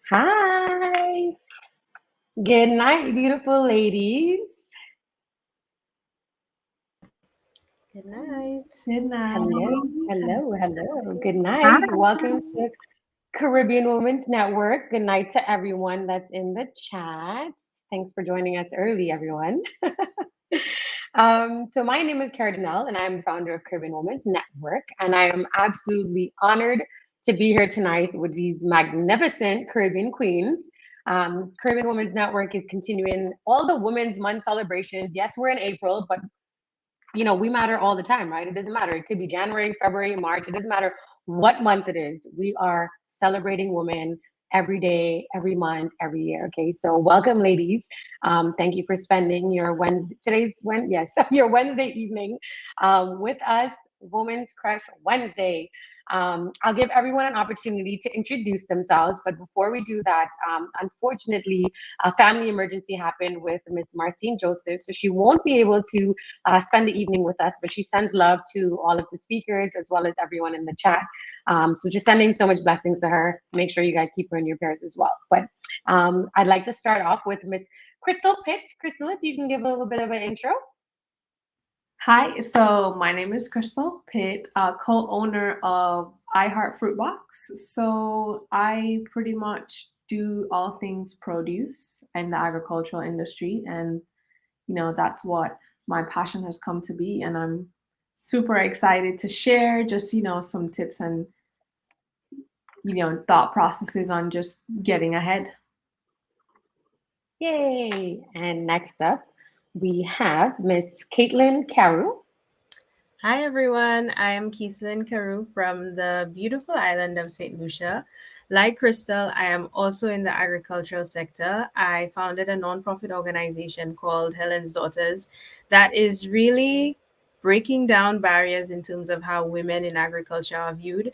Hi. Good night, beautiful ladies. Good night. Good night. Hello, hello, hello. Good Hi. night. Welcome to Caribbean Women's Network. Good night to everyone that's in the chat. Thanks for joining us early, everyone. So my name is Cardinal, and I'm the founder of Caribbean Women's Network, and I am absolutely honored to be here tonight with these magnificent Caribbean queens. Caribbean Women's Network is continuing all the Women's Month celebrations. Yes, we're in April, but we matter all the time, right? It doesn't matter. It could be January, February, March. It doesn't matter what month it is. We are celebrating women every day, every month, every year. Okay, so welcome, ladies. Thank you for spending your yes, your Wednesday evening with us. Women's Crush Wednesday. I'll give everyone an opportunity to introduce themselves, but before we do that, unfortunately, a family emergency happened with Miss Marcine Joseph, so she won't be able to spend the evening with us, but she sends love to all of the speakers as well as everyone in the chat. So just sending so much blessings to her. Make sure you guys keep her in your prayers as well. But I'd like to start off with Miss Krystal Pitt. Krystal, if you can give a little bit of an intro. Hi, so my name is Krystal Pitt, co-owner of iHeart Fruit Box. So I pretty much do all things produce in the agricultural industry, and that's what my passion has come to be. And I'm super excited to share just some tips and thought processes on just getting ahead. Yay! And next up, we have Miss Keithlin Caroo. Hi, everyone. I am Keithlin Caroo from the beautiful island of St. Lucia. Like Krystal, I am also in the agricultural sector. I founded a nonprofit organization called Helen's Daughters that is really breaking down barriers in terms of how women in agriculture are viewed.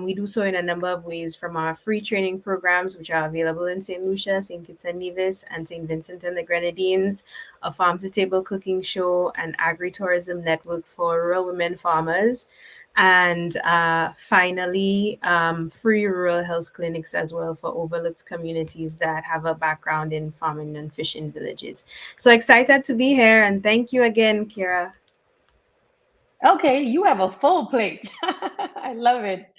We do so in a number of ways, from our free training programs, which are available in St. Lucia, St. Kitts and Nevis, and St. Vincent and the Grenadines, a farm-to-table cooking show, an agritourism network for rural women farmers, and finally, free rural health clinics as well for overlooked communities that have a background in farming and fishing villages. So excited to be here, and thank you again, Kira. Okay, you have a full plate. I love it.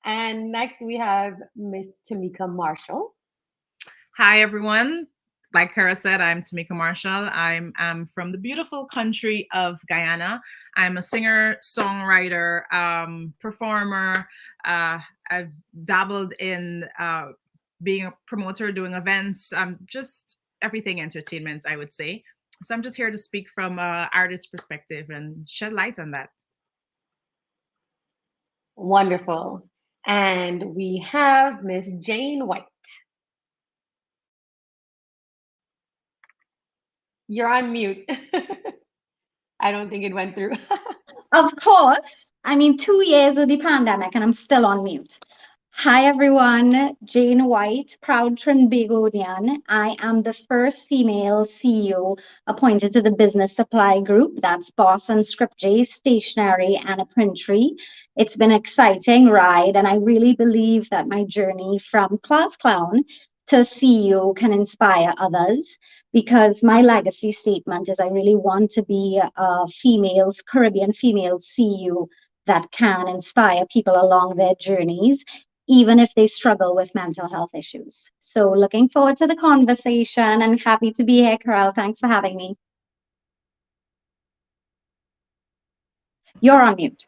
And next we have Miss Timeka Marshall. Hi, everyone. Like Kara said, I'm Timeka Marshall. I'm from the beautiful country of Guyana. I'm a singer, songwriter, performer. I've dabbled in being a promoter, doing events, just everything entertainment, I would say. So I'm just here to speak from an artist's perspective and shed light on that. Wonderful. And we have Miss Jane Wight. You're on mute. I don't think it went through. Of course. I mean, 2 years of the pandemic and I'm still on mute. Hi, everyone. Jane Wight, proud Trinbagonian. I am the first female CEO appointed to the Business Supply Group. That's Boss and Script J, Stationery, and a Printery. It's been an exciting ride, and I really believe that my journey from class clown to CEO can inspire others, because my legacy statement is I really want to be a Caribbean female CEO that can inspire people along their journeys, even if they struggle with mental health issues. So looking forward to the conversation and happy to be here, Carol. Thanks for having me. You're on mute.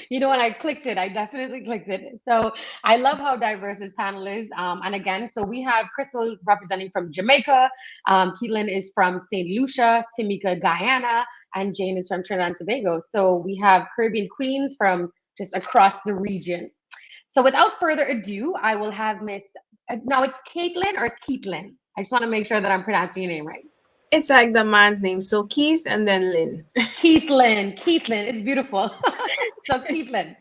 You know what? I clicked it. I definitely clicked it. So I love how diverse this panel is. And again, so we have Krystal representing from Jamaica, Keithlin is from St. Lucia, Timeka, Guyana, and Jane is from Trinidad and Tobago. So we have Caribbean queens from just across the region. So without further ado, I will have Miss, now it's Keithlin or Keithlin? I just want to make sure that I'm pronouncing your name right. It's like the man's name. So Keith and then Lynn. Keithlin. It's beautiful. So Keithlin.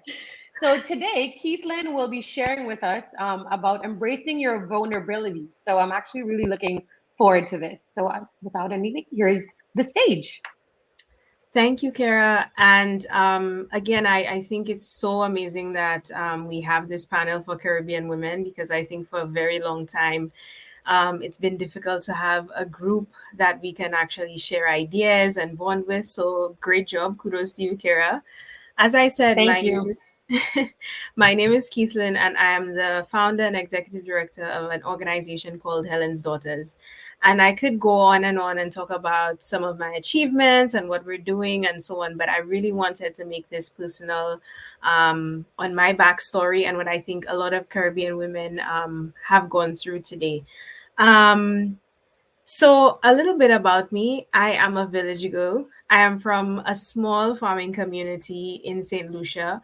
So today, Keithlin will be sharing with us about embracing your vulnerability. So I'm actually really looking forward to this. So without anything, here's the stage. Thank you, Kara. And again, I think it's so amazing that we have this panel for Caribbean women, because I think for a very long time, it's been difficult to have a group that we can actually share ideas and bond with. So great job. Kudos to you, Kara. As I said, Thank my name you. is my name is Keithlin, and I am the founder and executive director of an organization called Helen's Daughters. And I could go on and talk about some of my achievements and what we're doing and so on, but I really wanted to make this personal, on my backstory and what I think a lot of Caribbean women have gone through today. Um, so, a little bit about me. I am a village girl. I am from a small farming community in St. Lucia.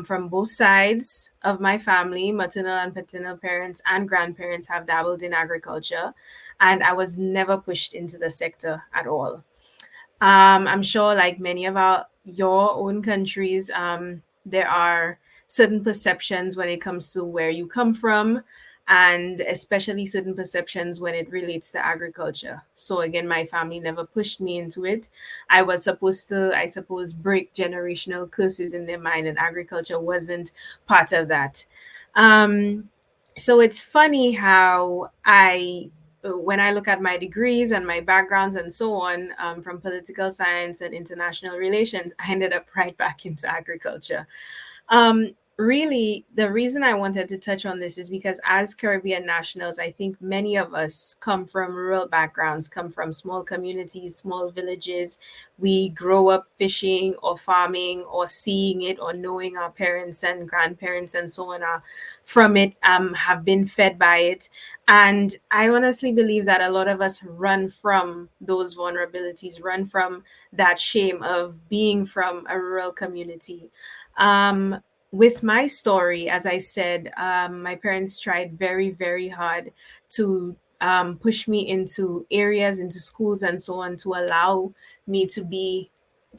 From both sides of my family, maternal and paternal parents and grandparents have dabbled in agriculture, and I was never pushed into the sector at all. I'm sure, like many of your own countries, there are certain perceptions when it comes to where you come from, and especially certain perceptions when it relates to agriculture. So again, my family never pushed me into it. I was supposed to, I suppose, break generational curses in their mind, and agriculture wasn't part of that. Um, so it's funny how when I look at my degrees and my backgrounds and so on, from political science and international relations, I ended up right back into agriculture. Really, the reason I wanted to touch on this is because as Caribbean nationals, I think many of us come from rural backgrounds, come from small communities, small villages. We grow up fishing or farming or seeing it or knowing our parents and grandparents and so on are from it, have been fed by it. And I honestly believe that a lot of us run from those vulnerabilities, run from that shame of being from a rural community. Um, with my story, as I said, my parents tried very, very hard to push me into areas, into schools, and so on, to allow me to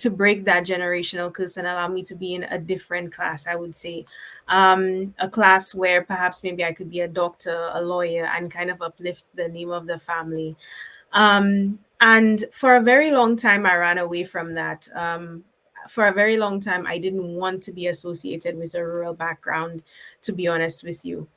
break that generational curse and allow me to be in a different class, I would say. A class where perhaps maybe I could be a doctor, a lawyer, and kind of uplift the name of the family. And for a very long time, I ran away from that. For a very long time, I didn't want to be associated with a rural background, to be honest with you.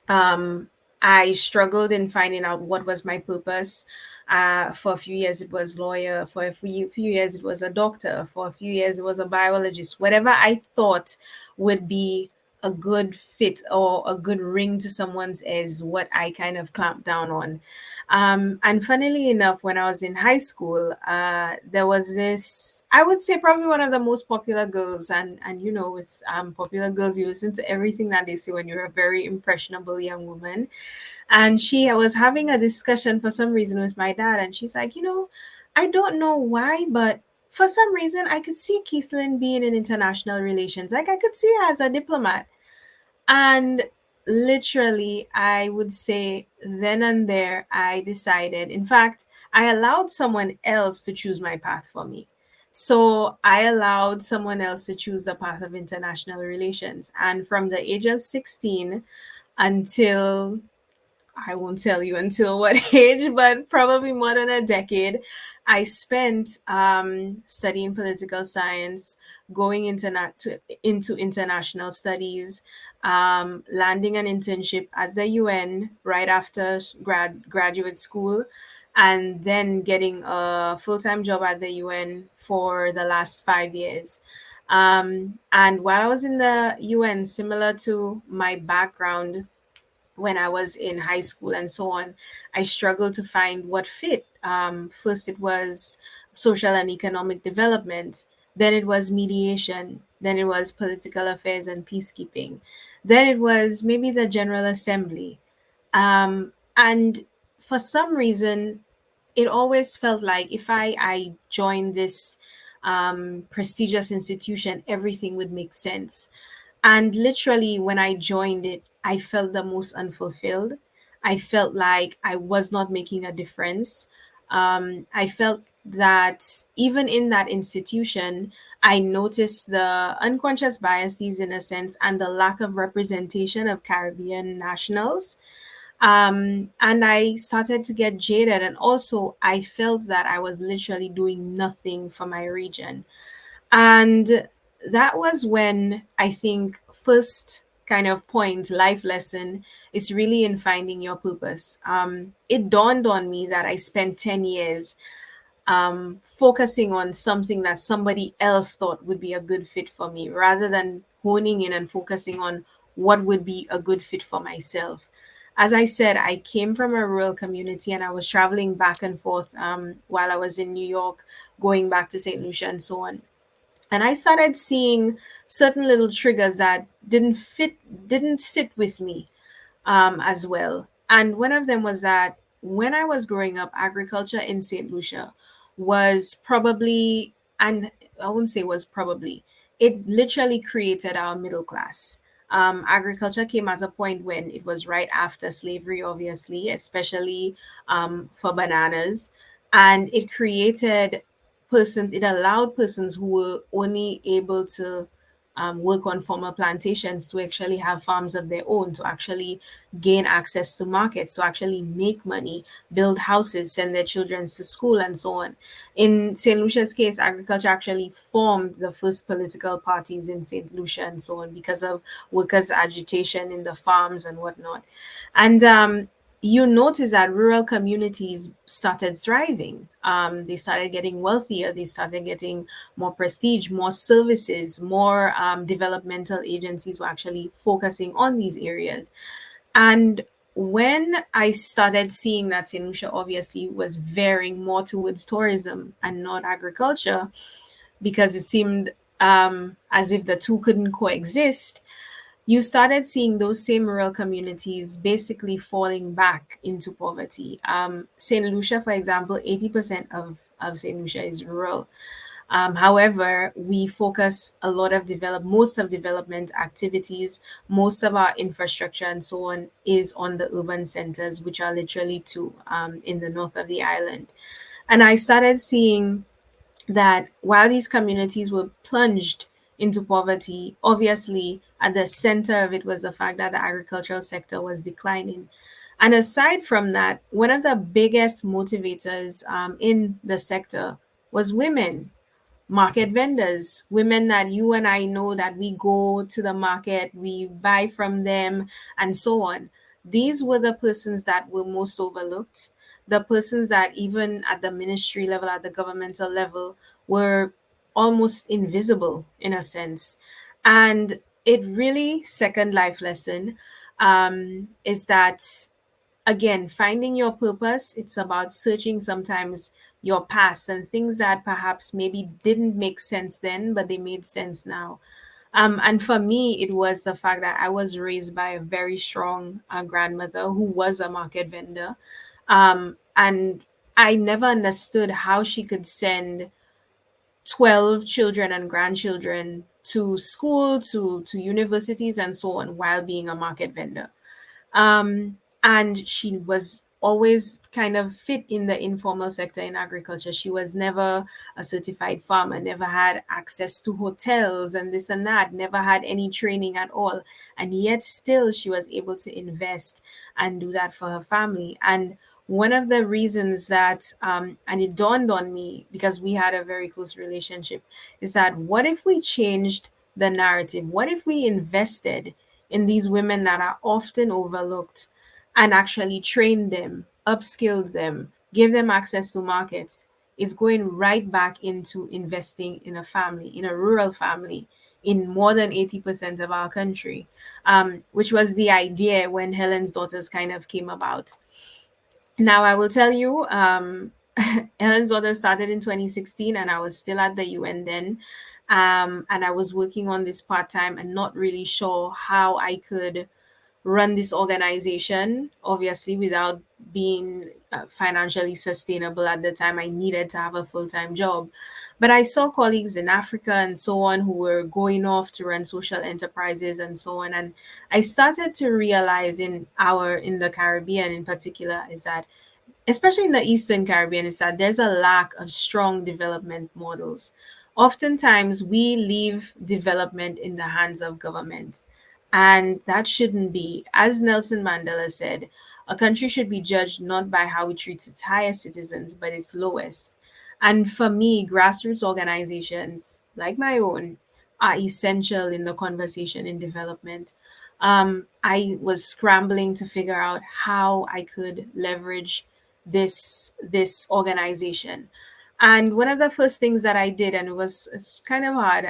Um, I struggled in finding out what was my purpose. For a few years, it was lawyer. For a few years, it was a doctor. For a few years, it was a biologist. Whatever I thought would be a good fit or a good ring to someone's is what I kind of clamped down on. And funnily enough, when I was in high school, there was this, I would say probably one of the most popular girls. And you know, with popular girls, you listen to everything that they say when you're a very impressionable young woman. And she was having a discussion for some reason with my dad. And she's like, I don't know why, but for some reason, I could see Keithlin being in international relations. Like I could see her as a diplomat. And literally, I would say then and there, I decided, in fact, I allowed someone else to choose my path for me. So I allowed someone else to choose the path of international relations. And from the age of 16 until, I won't tell you until what age, but probably more than a decade, I spent studying political science, going into international studies, landing an internship at the UN right after graduate school, and then getting a full-time job at the UN for the last 5 years. And while I was in the UN, similar to my background when I was in high school and so on, I struggled to find what fit. First, it was social and economic development. Then it was mediation. Then it was political affairs and peacekeeping. Then it was maybe the General Assembly. And for some reason, it always felt like if I joined this prestigious institution, everything would make sense. And literally, when I joined it, I felt the most unfulfilled. I felt like I was not making a difference. I felt that even in that institution, I noticed the unconscious biases in a sense and the lack of representation of Caribbean nationals. And I started to get jaded. And also, I felt that I was literally doing nothing for my region. And that was when I think first kind of point, life lesson, is really in finding your purpose. It dawned on me that I spent 10 years focusing on something that somebody else thought would be a good fit for me rather than honing in and focusing on what would be a good fit for myself. As I said, I came from a rural community and I was traveling back and forth while I was in New York, going back to St. Lucia and so on. And I started seeing certain little triggers that didn't sit with me as well. And one of them was that when I was growing up, agriculture in St. Lucia was probably, and I wouldn't say was probably, it literally created our middle class. Agriculture came at a point when it was right after slavery, obviously, especially for bananas. And it created persons, it allowed persons who were only able to work on former plantations to actually have farms of their own, to actually gain access to markets, to actually make money, build houses, send their children to school, and so on. In St. Lucia's case, agriculture actually formed the first political parties in St. Lucia and so on because of workers' agitation in the farms and whatnot. And you notice that rural communities started thriving. They started getting wealthier. They started getting more prestige, more services, more developmental agencies were actually focusing on these areas. And when I started seeing that St. Lucia obviously was veering more towards tourism and not agriculture, because it seemed as if the two couldn't coexist, you started seeing those same rural communities basically falling back into poverty. St. Lucia, for example, 80% of St. Lucia is rural. However, we focus a lot of most of development activities, most of our infrastructure and so on is on the urban centers, which are literally two in the north of the island. And I started seeing that while these communities were plunged into poverty, obviously at the center of it was the fact that the agricultural sector was declining. And aside from that, one of the biggest motivators in the sector was women, market vendors, women that you and I know that we go to the market, we buy from them, and so on. These were the persons that were most overlooked, the persons that even at the ministry level, at the governmental level, were almost invisible in a sense. And it really, second life lesson, is that again, finding your purpose, it's about searching sometimes your past and things that perhaps maybe didn't make sense then, but they made sense now. And for me, it was the fact that I was raised by a very strong grandmother who was a market vendor. And I never understood how she could send 12 children and grandchildren to school, to universities, and so on, while being a market vendor. And she was always kind of fit in the informal sector in agriculture. She was never a certified farmer, never had access to hotels and this and that, never had any training at all. And yet still she was able to invest and do that for her family. And one of the reasons that, and it dawned on me because we had a very close relationship, is that what if we changed the narrative? What if we invested in these women that are often overlooked and actually train them, upskilled them, give them access to markets? Is going right back into investing in a family, in a rural family, in more than 80% of our country, which was the idea when Helen's Daughters kind of came about. Now, I will tell you, Helen's Daughters started in 2016, and I was still at the UN then. And I was working on this part time and not really sure how I could run this organization, obviously, without being financially sustainable at the time. I needed to have a full time job. But I saw colleagues in Africa and so on who were going off to run social enterprises and so on. And I started to realize in the Caribbean in particular, is that especially in the Eastern Caribbean, is that there's a lack of strong development models. Oftentimes, we leave development in the hands of government, and that shouldn't be. As Nelson Mandela said, A country should be judged not by how it treats its highest citizens, but its lowest. And for me, grassroots organizations like my own are essential in the conversation in development. I was scrambling to figure out how I could leverage this organization. And one of the first things that I did, and it's kind of hard.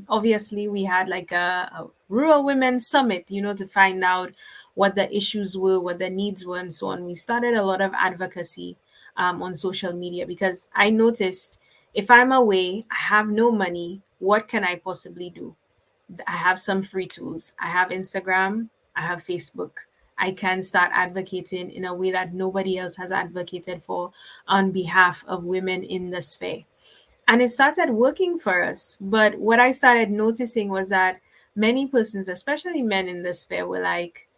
Obviously, we had like a rural women's summit, to find out what the issues were, what the needs were, and so on. We started a lot of advocacy on social media because I noticed if I'm away, I have no money, what can I possibly do? I have some free tools. I have Instagram, I have Facebook. I can start advocating in a way that nobody else has advocated for on behalf of women in the sphere. And it started working for us. But what I started noticing was that many persons, especially men in the sphere, were like,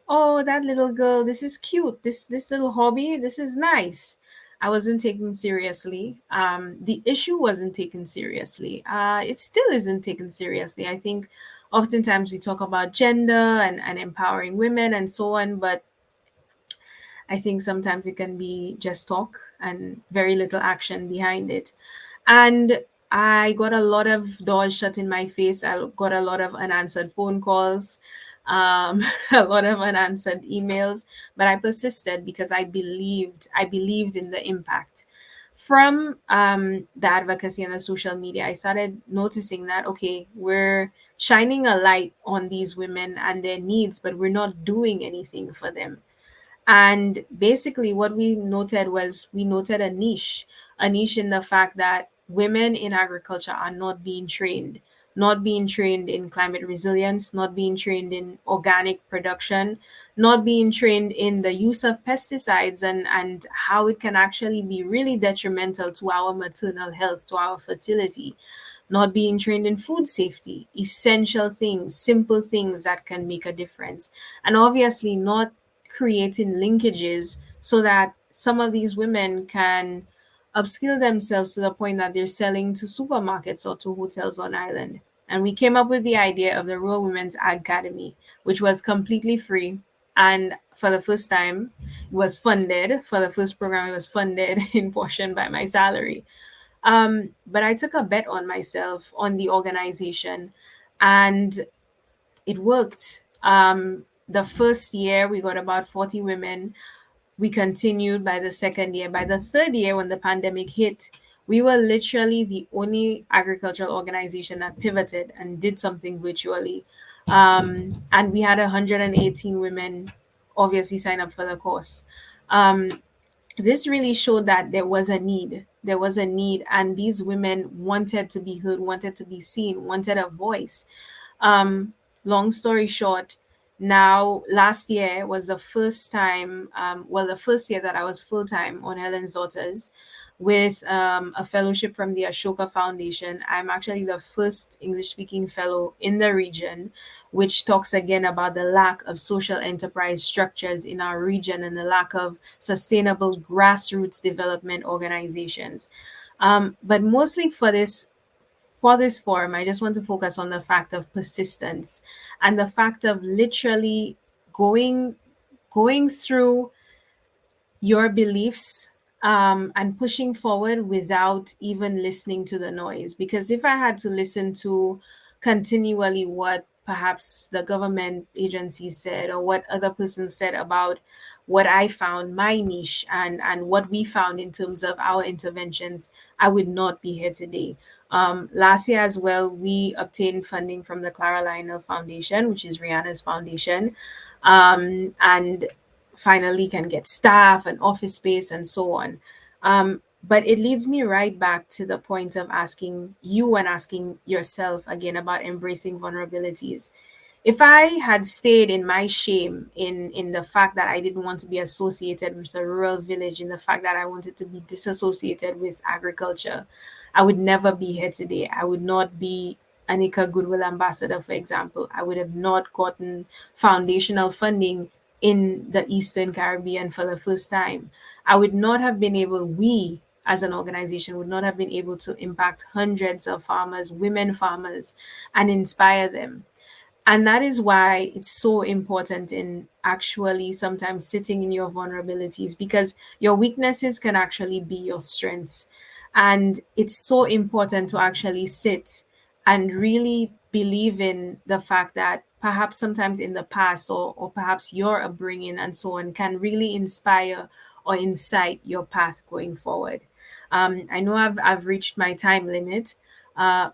oh, that little girl, this is cute. This little hobby, this is nice. I wasn't taken seriously. The issue wasn't taken seriously. It still isn't taken seriously. I think oftentimes we talk about gender and empowering women and so on, but I think sometimes it can be just talk and very little action behind it. And I got a lot of doors shut in my face. I got a lot of unanswered phone calls, a lot of unanswered emails, but I persisted because I believed in the impact. From the advocacy and the social media, I started noticing that, okay, we're shining a light on these women and their needs, but we're not doing anything for them. And basically, what we noted was we noted a niche in the fact that women in agriculture are not being trained in climate resilience, not being trained in organic production, not being trained in the use of pesticides and how it can actually be really detrimental to our maternal health, to our fertility, not being trained in food safety, essential things, simple things that can make a difference. And obviously, not creating linkages so that some of these women can upskill themselves to the point that they're selling to supermarkets or to hotels on island. And we came up with the idea of the Rural Women's Academy, which was completely free. And for the first time, it was funded. For the first program, it was funded in portion by my salary. But I took a bet on myself, on the organization, and it worked. The first year, we got about 40 women. We continued by the second year. By the third year, when the pandemic hit, we were literally the only agricultural organization that pivoted and did something virtually. And we had 118 women obviously sign up for the course. This really showed that there was a need. There was a need, and these women wanted to be heard, wanted to be seen, wanted a voice. Long story short, now last year was the first time, the first year that I was full time on Helen's Daughters with a fellowship from the Ashoka Foundation. I'm actually the first English speaking fellow in the region, which talks again about the lack of social enterprise structures in our region and the lack of sustainable grassroots development organizations. But mostly for this forum, I just want to focus on the fact of persistence and the fact of literally going through your beliefs and pushing forward without even listening to the noise. Because if I had to listen to continually what perhaps the government agencies said or what other persons said about what I found, my niche, and what we found in terms of our interventions, I would not be here today. Last year as well, we obtained funding from the Clara Lionel Foundation, which is Rihanna's foundation, and finally can get staff and office space and so on. But it leads me right back to the point of asking you and asking yourself again about embracing vulnerabilities. If I had stayed in my shame, in the fact that I didn't want to be associated with a rural village, in the fact that I wanted to be disassociated with agriculture, I would never be here today. I would not be Anika Goodwill Ambassador, for example. I would have not gotten foundational funding in the Eastern Caribbean for the first time. I would not have been able, we as an organization would not have been able to impact hundreds of farmers, women farmers, and inspire them. And that is why it's so important in actually sometimes sitting in your vulnerabilities, because your weaknesses can actually be your strengths. And it's so important to actually sit and really believe in the fact that perhaps sometimes in the past, or perhaps your upbringing and so on, can really inspire or incite your path going forward. I know I've reached my time limit. Uh,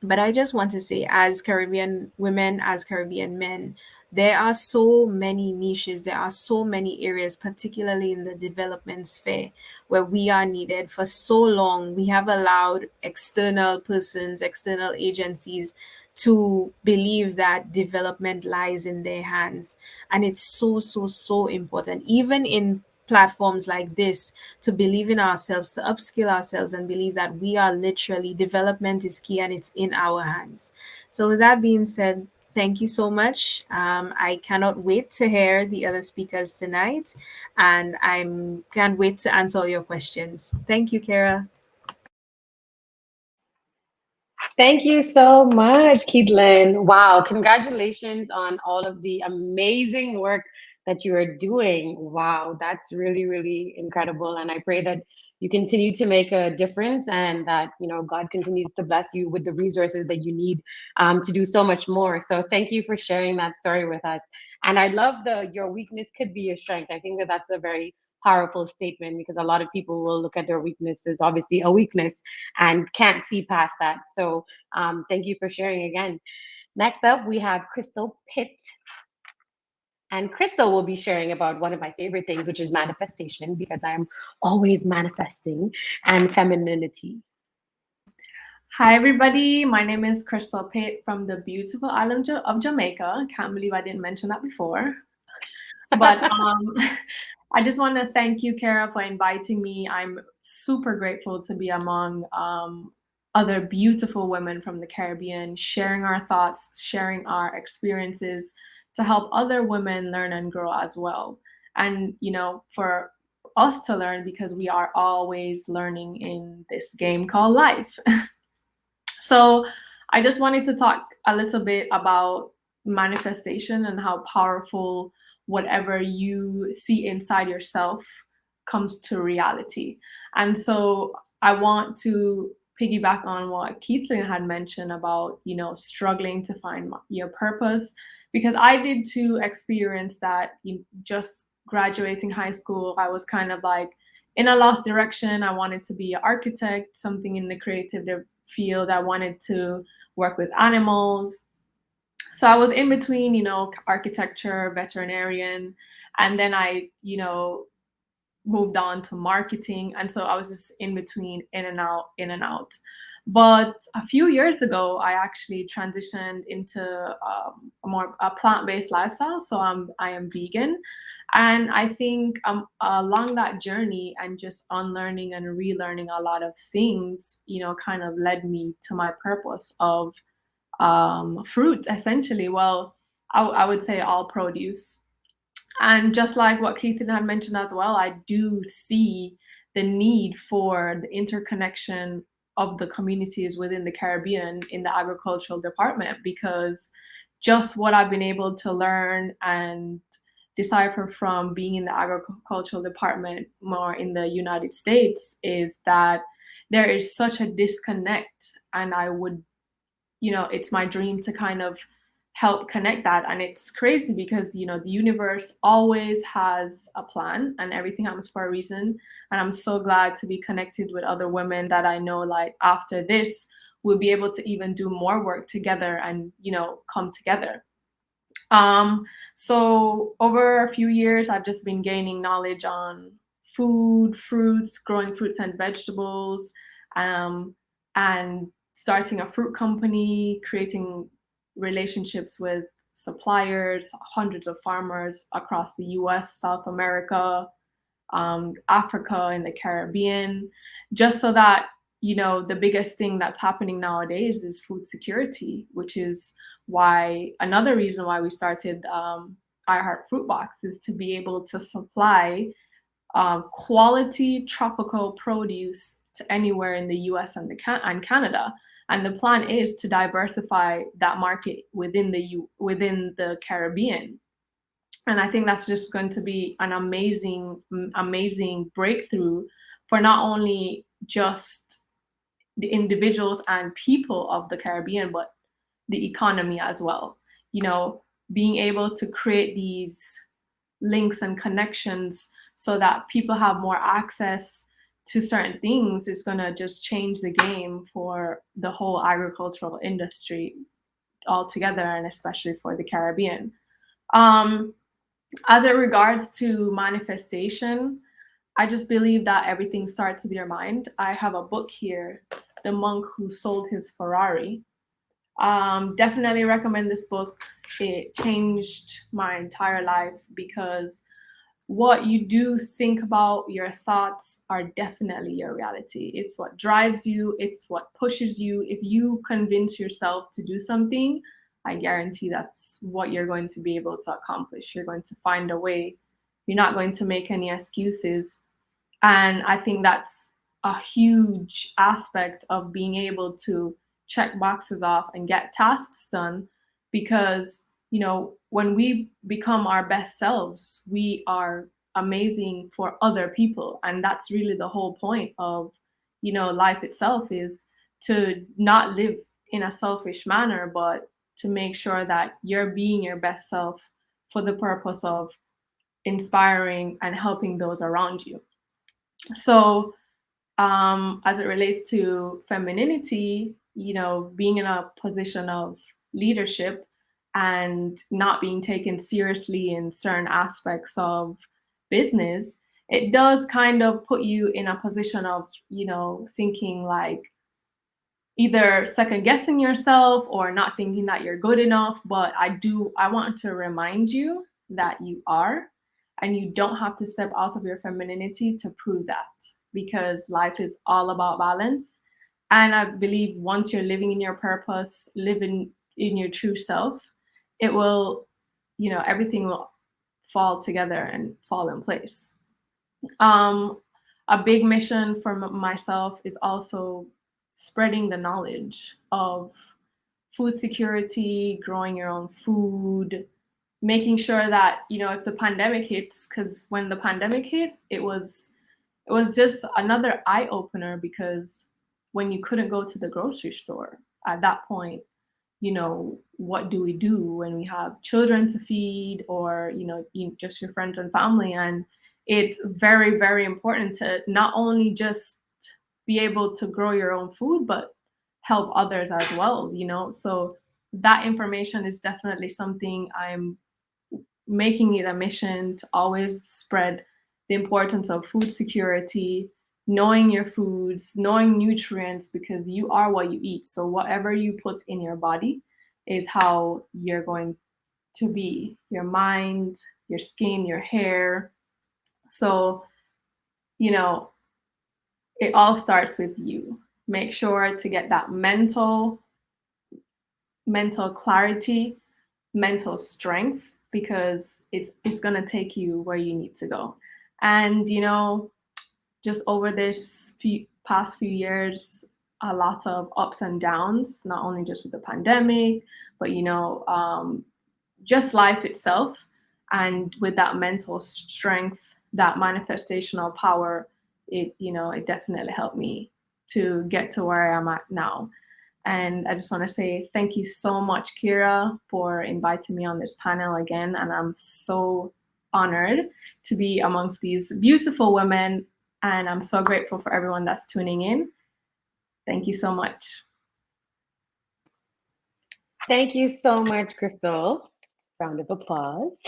but I just want to say, as Caribbean women, as Caribbean men, there are so many niches, there are so many areas, particularly in the development sphere, where we are needed. For so long, we have allowed external persons, external agencies to believe that development lies in their hands. And it's so, so, so important, even in platforms like this, to believe in ourselves, to upskill ourselves, and believe that we are literally, development is key and it's in our hands. So, with that being said, thank you so much. I cannot wait to hear the other speakers tonight, and I can't wait to answer all your questions. Thank you, Kara. Thank you so much, Keithlin. Wow, congratulations on all of the amazing work that you are doing. Wow, that's really, really incredible. And I pray that you continue to make a difference, and that, you know, God continues to bless you with the resources that you need to do so much more. So thank you for sharing that story with us. And I love the your weakness could be your strength. I think that that's a very powerful statement, because a lot of people will look at their weakness as obviously a weakness and can't see past that. So thank you for sharing again. Next up, we have Krystal Pitt. And Krystal will be sharing about one of my favorite things, which is manifestation, because I'm always manifesting, and femininity. Hi, everybody. My name is Krystal Pitt from the beautiful island of Jamaica. Can't believe I didn't mention that before. But I just want to thank you, Kara, for inviting me. I'm super grateful to be among other beautiful women from the Caribbean, sharing our thoughts, sharing our experiences to help other women learn and grow as well. And, you know, for us to learn, because we are always learning in this game called life. So I just wanted to talk a little bit about manifestation and how powerful whatever you see inside yourself comes to reality. And so I want to piggyback on what Keithlin had mentioned about, you know, struggling to find your purpose, because I did too experience that. Just graduating high school, I was kind of like in a lost direction. I wanted to be an architect, something in the creative field. I wanted to work with animals. So I was in between, you know, architecture, veterinarian, and then I, you know, moved on to marketing. And so I was just in between, in and out, in and out. But a few years ago, I actually transitioned into a plant-based lifestyle. So I am vegan. And I think along that journey and just unlearning and relearning a lot of things, you know, kind of led me to my purpose of fruit, essentially. Well, I would say all produce. And just like what Keithlin had mentioned as well, I do see the need for the interconnection of the communities within the Caribbean in the agricultural department, because just what I've been able to learn and decipher from being in the agricultural department more in the United States is that there is such a disconnect. And I would, you know, it's my dream to kind of help connect that. And it's crazy because, you know, the universe always has a plan and everything happens for a reason. And I'm so glad to be connected with other women that I know, like, after this, we'll be able to even do more work together and, you know, come together. So over a few years, I've just been gaining knowledge on food, fruits, growing fruits and vegetables, and starting a fruit company, creating relationships with suppliers, hundreds of farmers across the US, South America, Africa, and the Caribbean, just so that, you know, the biggest thing that's happening nowadays is food security, which is why another reason why we started iHeart Fruit Box is to be able to supply quality tropical produce to anywhere in the US and Canada. And the plan is to diversify that market within the Caribbean. And I think that's just going to be an amazing breakthrough for not only just the individuals and people of the Caribbean, but the economy as well. You know, being able to create these links and connections so that people have more access to certain things is going to just change the game for the whole agricultural industry altogether, and especially for the Caribbean. As it regards to manifestation, I just believe that everything starts with your mind. I have a book here, The Monk Who Sold His Ferrari. Definitely recommend this book. It changed my entire life, because what you do think about, your thoughts are definitely your reality. It's what drives you. It's what pushes you. If you convince yourself to do something, I guarantee that's what you're going to be able to accomplish. You're going to find a way. You're not going to make any excuses. And I think that's a huge aspect of being able to check boxes off and get tasks done, because, you know, when we become our best selves, we are amazing for other people. And that's really the whole point of, you know, life itself, is to not live in a selfish manner, but to make sure that you're being your best self for the purpose of inspiring and helping those around you. So as it relates to femininity, you know, being in a position of leadership and not being taken seriously in certain aspects of business, it does kind of put you in a position of, you know, thinking like either second guessing yourself or not thinking that you're good enough. But I want to remind you that you are, and you don't have to step out of your femininity to prove that, because life is all about balance. And I believe once you're living in your purpose, living in your true self, it will, you know, everything will fall together and fall in place. A big mission for myself is also spreading the knowledge of food security, growing your own food, making sure that, you know, if the pandemic hits, because when the pandemic hit, it was just another eye opener, because when you couldn't go to the grocery store at that point, you know, what do we do when we have children to feed, or, you know, just your friends and family? And it's very, very important to not only just be able to grow your own food, but help others as well, you know? So that information is definitely something I'm making it a mission to always spread, the importance of food security, knowing your foods, knowing nutrients, because you are what you eat. So whatever you put in your body is how you're going to be, your mind, your skin, your hair. So, you know, it all starts with you. Make sure to get that mental clarity, mental strength, because it's going to take you where you need to go. And, you know, just over this past few years, a lot of ups and downs, not only just with the pandemic, but, you know, just life itself. And with that mental strength, that manifestational power, it, you know, it definitely helped me to get to where I am at now. And I just want to say thank you so much, Kira, for inviting me on this panel again. And I'm so honored to be amongst these beautiful women. And I'm so grateful for everyone that's tuning in. Thank you so much. Thank you so much, Krystal. Round of applause.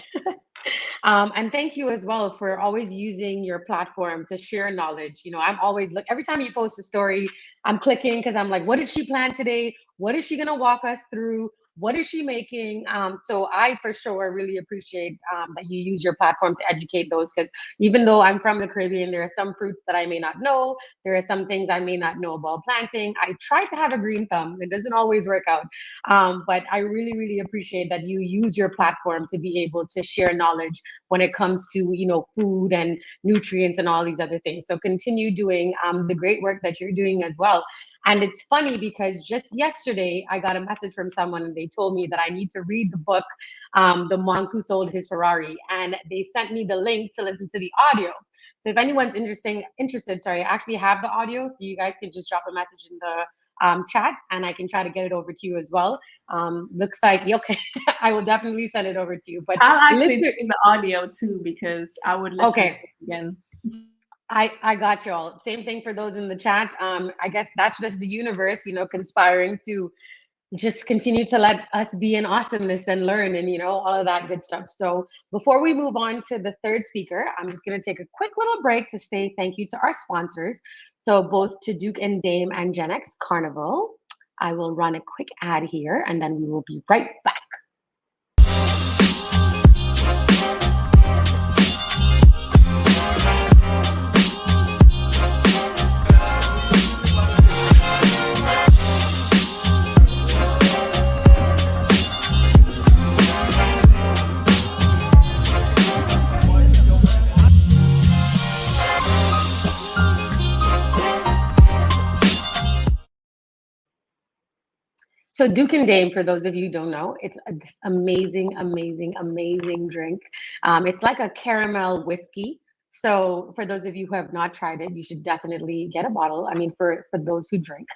And thank you as well for always using your platform to share knowledge. You know, I'm always every time you post a story, I'm clicking because I'm like, what did she plan today? What is she going to walk us through? What is she making? So I for sure really appreciate that you use your platform to educate those, because even though I'm from the Caribbean, there are some fruits that I may not know. There are some things I may not know about planting. I try to have a green thumb. It doesn't always work out. But I really, really appreciate that you use your platform to be able to share knowledge when it comes to, you know, food and nutrients and all these other things. So continue doing the great work that you're doing as well. And it's funny because just yesterday I got a message from someone and they told me that I need to read the book, The Monk Who Sold His Ferrari, and they sent me the link to listen to the audio. So if anyone's interested, sorry, I actually have the audio, so you guys can just drop a message in the chat, and I can try to get it over to you as well. Looks like okay, I will definitely send it over to you. But I'll actually check the audio too because I would listen to it again. I got y'all. Same thing for those in the chat. I guess that's just the universe, conspiring to just continue to let us be in awesomeness and learn and, all of that good stuff. So before we move on to the third speaker, I'm just going to take a quick little break to say thank you to our sponsors. So both to Duke and Dame and GenX Carnival. I will run a quick ad here and then we will be right back. So Duke and Dame, for those of you who don't know, it's this amazing, amazing, amazing drink. It's like a caramel whiskey. So for those of you who have not tried it, you should definitely get a bottle. I mean, for those who drink.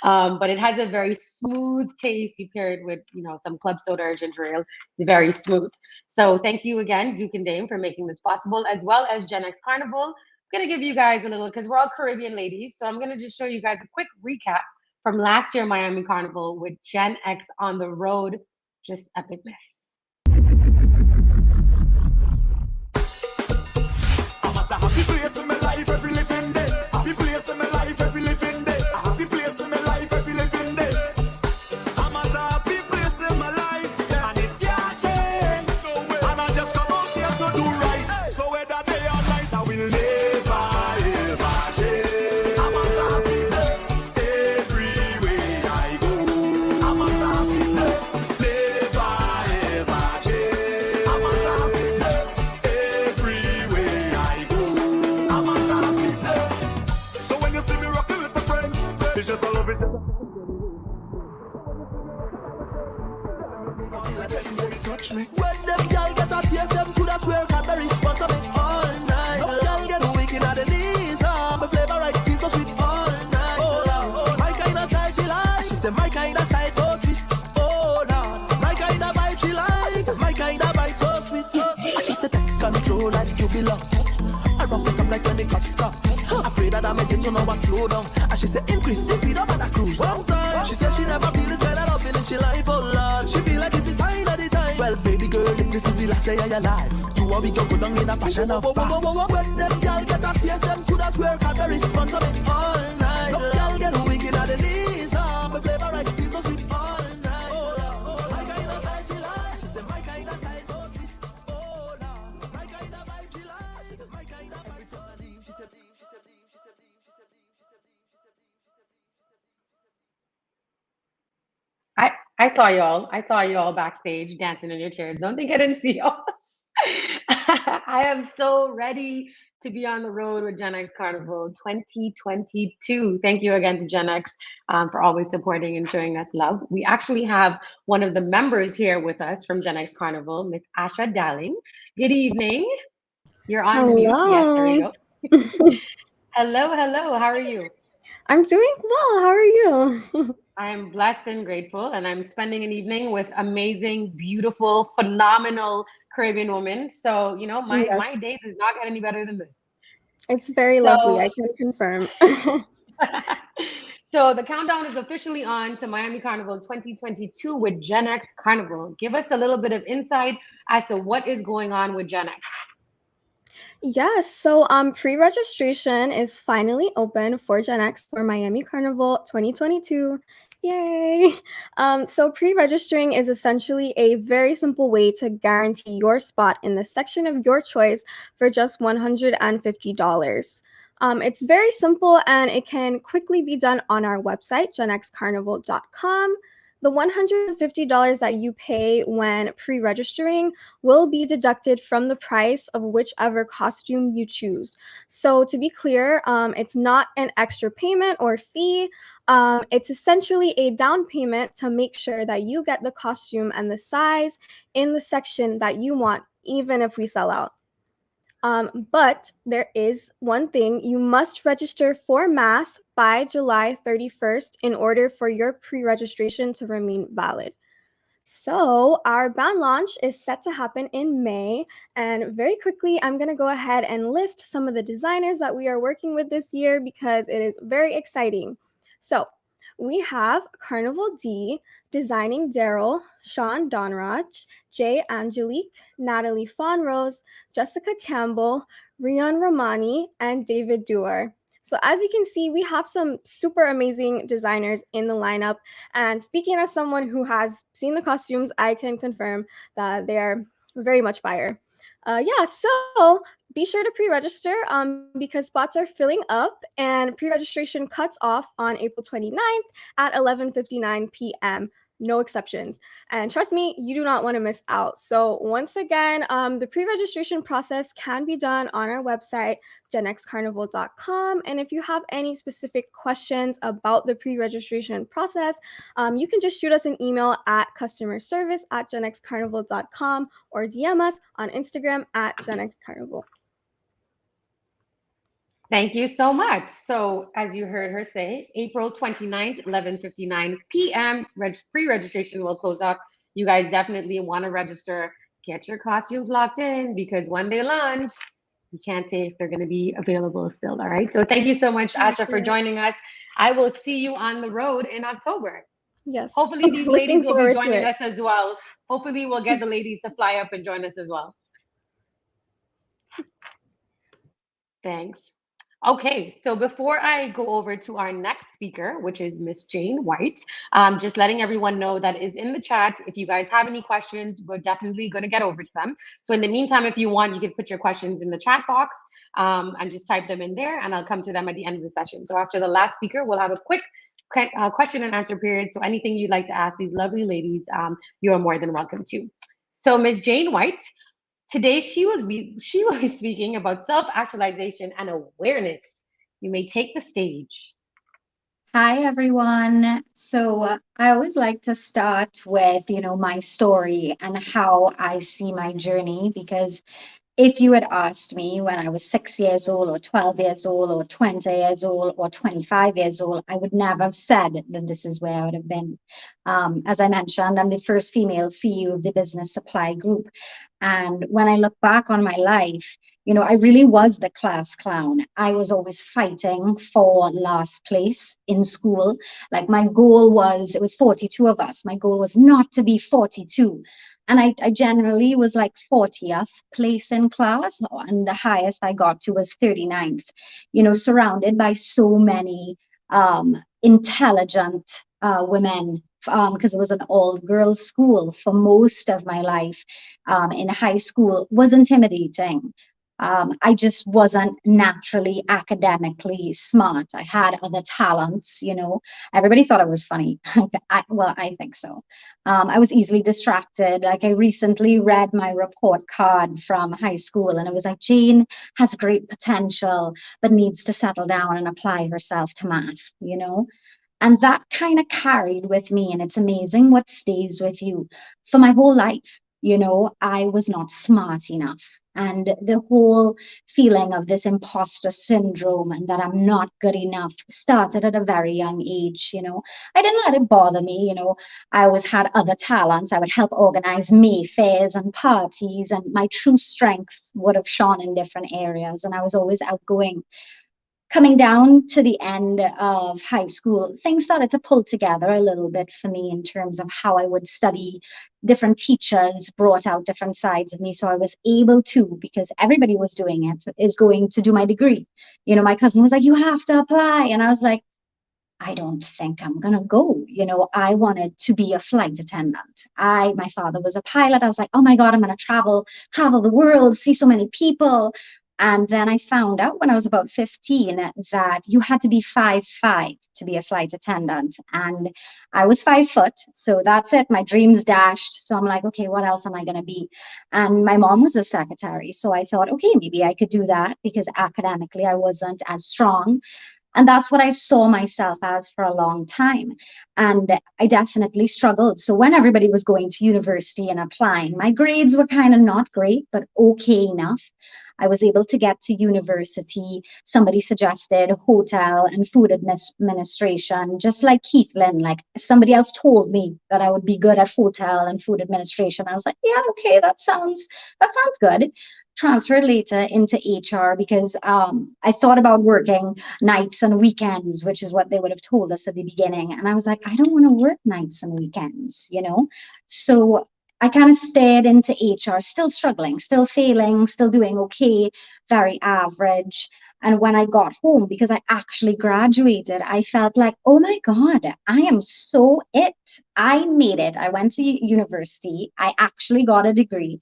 But it has a very smooth taste. You pair it with, some club soda or ginger ale. It's very smooth. So thank you again, Duke and Dame, for making this possible, as well as GenX Carnival. I'm going to give you guys a little, because we're all Caribbean ladies. So I'm going to just show you guys a quick recap from last year Miami Carnival with GenX on the road. Just epicness. I'm at a happy place in my life every living day. Happy place in my life every living day. A happy place in my life every living day. I'm at a happy place in my life, and it can't change. And I just come out here to do right. So whether day or night, I will never ever change. I'm at a happy place. Touch me. When them girl get a taste, them coulda swear Cadbury sponsor me all night. Some girl get wicked at the knees, my flavor right feels so sweet all night. Oh Lord, my kind of style she like. She said my kind of style so sweet. Oh Lord, my kind of vibe she like. She said my kind of vibe so sweet. She said take control like you belong. I rock it up like when the cops stop. Afraid that I make it so now I slow down. And she said increase the speed up and I cruise. One time she said she never feel this kind of love in she life. Oh Lord, she feel like it's a sign of the time. Well baby girl, if this is the last day of your life, you are we go down in a passion of vibes. When them girl get a taste, them coulda swear Cadbury sponsor me all night. Some girl get wicked at the knees, my flavor right feels so sweet all night. Oh Lord, my kind of vibe she like. She said my kind of style so sweet. Oh Lord, my kind of vibe she like. She said my kind of vibe so sweet. She said I saw y'all. I saw you all backstage dancing in your chairs. Don't think I didn't see y'all. I am so ready to be on the road with GenX Carnival 2022. Thank you again to GenX for always supporting and showing us love. We actually have one of the members here with us from GenX Carnival, Miss Asha Dalling. Good evening. You're on mute. Yes, there you go. Hello, hello. How are you? I'm doing well. How are you? I am blessed and grateful, and I'm spending an evening with amazing, beautiful, phenomenal Caribbean women. So, my day does not get any better than this. It's very lovely. I can confirm. So the countdown is officially on to Miami Carnival 2022 with GenX Carnival. Give us a little bit of insight as to what is going on with GenX. Yes, so pre-registration is finally open for GenX for Miami Carnival 2022. Yay! So pre-registering is essentially a very simple way to guarantee your spot in the section of your choice for just $150. It's very simple and it can quickly be done on our website, genxcarnival.com. The $150 that you pay when pre-registering will be deducted from the price of whichever costume you choose. So to be clear, it's not an extra payment or fee. It's essentially a down payment to make sure that you get the costume and the size in the section that you want, even if we sell out. But there is one thing: you must register for mass by July 31st in order for your pre-registration to remain valid. So our band launch is set to happen in May, and very quickly, I'm going to go ahead and list some of the designers that we are working with this year because it is very exciting. So we have Carnival D designing Daryl, Sean Donraj, Jay Angelique, Natalie Fonrose, Jessica Campbell, Rian Romani, and David Duer. So as you can see, we have some super amazing designers in the lineup. And speaking as someone who has seen the costumes, I can confirm that they are very much fire. So be sure to pre-register because spots are filling up, and pre-registration cuts off on April 29th at 11:59 p.m. No exceptions. And trust me, you do not want to miss out. So once again, the pre-registration process can be done on our website, genxcarnival.com. And if you have any specific questions about the pre-registration process, you can just shoot us an email at customerservice@genxcarnival.com or DM us on Instagram at genxcarnival. Thank you so much. So as you heard her say, April 29th, 11:59 p.m. Pre-registration will close up. You guys definitely want to register. Get your costumes locked in because when they launch, you can't say if they're going to be available still. All right. So thank you so much, Asha, for joining us. I will see you on the road in October. Yes. Hopefully these ladies will be joining us as well. Hopefully we'll get the ladies to fly up and join us as well. Thanks. Okay, so before I go over to our next speaker, which is Miss Jane Wight, just letting everyone know that is in the chat. If you guys have any questions, we're definitely going to get over to them. So in the meantime, if you want, you can put your questions in the chat box and just type them in there, and I'll come to them at the end of the session. So after the last speaker, we'll have a quick question and answer period. So anything you'd like to ask these lovely ladies, you are more than welcome to. So Miss Jane Wight, today, she will be speaking about self-actualization and awareness. You may take the stage. Hi, everyone. So I always like to start with, my story and how I see my journey, because if you had asked me when I was 6 years old or 12 years old or 20 years old or 25 years old, I would never have said that this is where I would have been. As I mentioned, I'm the first female CEO of the Business Supply Group. And when I look back on my life, I really was the class clown. I was always fighting for last place in school. Like my goal was, it was 42 of us. My goal was not to be 42. And I generally was like 40th place in class, and the highest I got to was 39th, surrounded by so many intelligent women, because it was an all-girls school for most of my life. In high school was intimidating. I just wasn't naturally academically smart. I had other talents, Everybody thought I was funny. I think so. I was easily distracted. Like I recently read my report card from high school, and it was like, Jane has great potential, but needs to settle down and apply herself to math, And that kind of carried with me, and it's amazing what stays with you for my whole life. I was not smart enough. And the whole feeling of this imposter syndrome and that I'm not good enough started at a very young age. I didn't let it bother me. I always had other talents. I would help organize Mayfairs and parties, and my true strengths would have shone in different areas. And I was always outgoing. Coming down to the end of high school, things started to pull together a little bit for me in terms of how I would study. Different teachers brought out different sides of me, so I was able to, because everybody was doing it, is going to do my degree. My cousin was like, you have to apply. And I was like, I don't think I'm going to go. I wanted to be a flight attendant. My father was a pilot. I was like, oh my God, I'm going to travel the world, see so many people. And then I found out when I was about 15 that you had to be 5'5" to be a flight attendant. And I was 5 foot. So that's it. My dreams dashed. So I'm like, okay, what else am I going to be? And my mom was a secretary. So I thought, okay, maybe I could do that because academically I wasn't as strong. And that's what I saw myself as for a long time. And I definitely struggled. So when everybody was going to university and applying, my grades were kind of not great, but okay enough. I was able to get to university. Somebody suggested hotel and food administration, just like Keithlin. Like somebody else told me that I would be good at hotel and food administration. I was like, yeah, okay, that sounds good. Transferred later into HR because I thought about working nights and weekends, which is what they would have told us at the beginning. And I was like, I don't want to work nights and weekends, you know? So I kind of stayed into HR, still struggling, still failing, still doing okay, very average. And when I got home, because I actually graduated, I felt like, oh my God, I am so it. I made it. I went to university. I actually got a degree.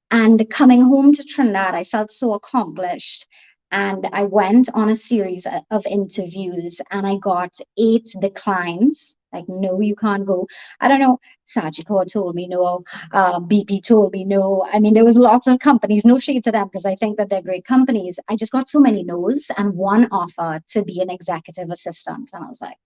And coming home to Trinidad, I felt so accomplished. And I went on a series of interviews and I got 8 declines. Like, no, you can't go. I don't know. Sagicor told me no. BP told me no. I mean, there was lots of companies, no shade to them because I think that they're great companies. I just got so many no's and one offer to be an executive assistant. And I was like,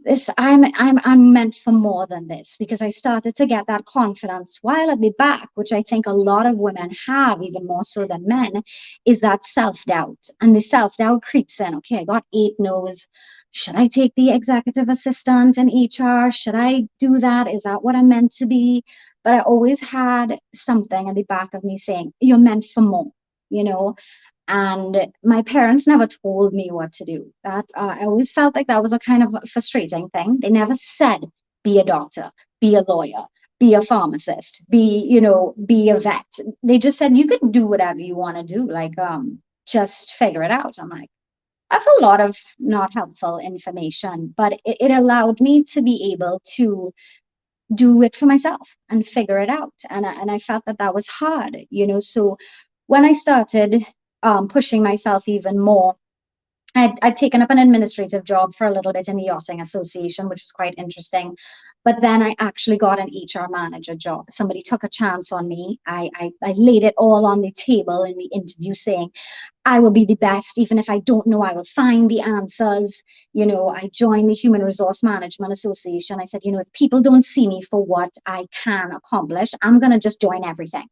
this I'm meant for more than this, because I started to get that confidence while at the back, which I think a lot of women have, even more so than men, is that self-doubt. And the self-doubt creeps in. Okay, I got 8 no's. Should I take the executive assistant in HR? Should I do that? Is that what I'm meant to be? But I always had something at the back of me saying, you're meant for more, you know? And my parents never told me what to do. That I always felt like that was a kind of frustrating thing. They never said, be a doctor, be a lawyer, be a pharmacist, be a vet. They just said, you can do whatever you want to do. Like, just figure it out. I'm like, that's a lot of not helpful information, but it allowed me to be able to do it for myself and figure it out. And I felt that that was hard, so when I started pushing myself even more, I'd taken up an administrative job for a little bit in the Yachting Association, which was quite interesting. But then I actually got an HR manager job. Somebody took a chance on me. I laid it all on the table in the interview saying, I will be the best. Even if I don't know, I will find the answers. I joined the Human Resource Management Association. I said, if people don't see me for what I can accomplish, I'm going to just join everything.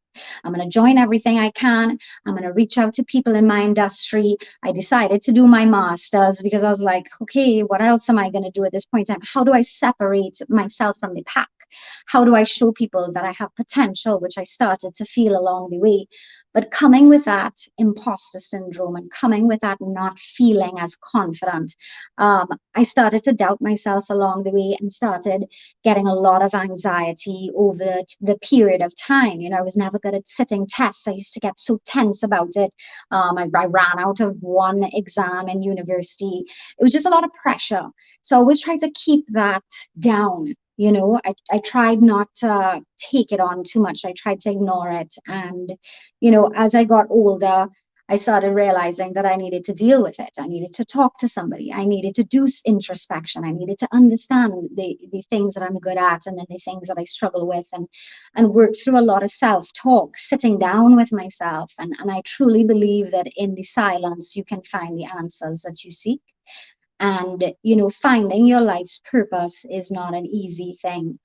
I'm going to join everything I can. I'm going to reach out to people in my industry. I decided to do my master's because I was like, okay, what else am I going to do at this point in time? How do I separate myself from the pack? How do I show people that I have potential, which I started to feel along the way? But coming with that imposter syndrome and coming with that not feeling as confident, I started to doubt myself along the way and started getting a lot of anxiety over the period of time. I was never good at sitting tests. I used to get so tense about it. I ran out of one exam in university. It was just a lot of pressure. So I always tried to keep that down. I tried not to take it on too much. I tried to ignore it. And, as I got older, I started realizing that I needed to deal with it. I needed to talk to somebody. I needed to do introspection. I needed to understand the things that I'm good at and then the things that I struggle with, and work through a lot of self-talk, sitting down with myself. And I truly believe that in the silence, you can find the answers that you seek. And, finding your life's purpose is not an easy thing.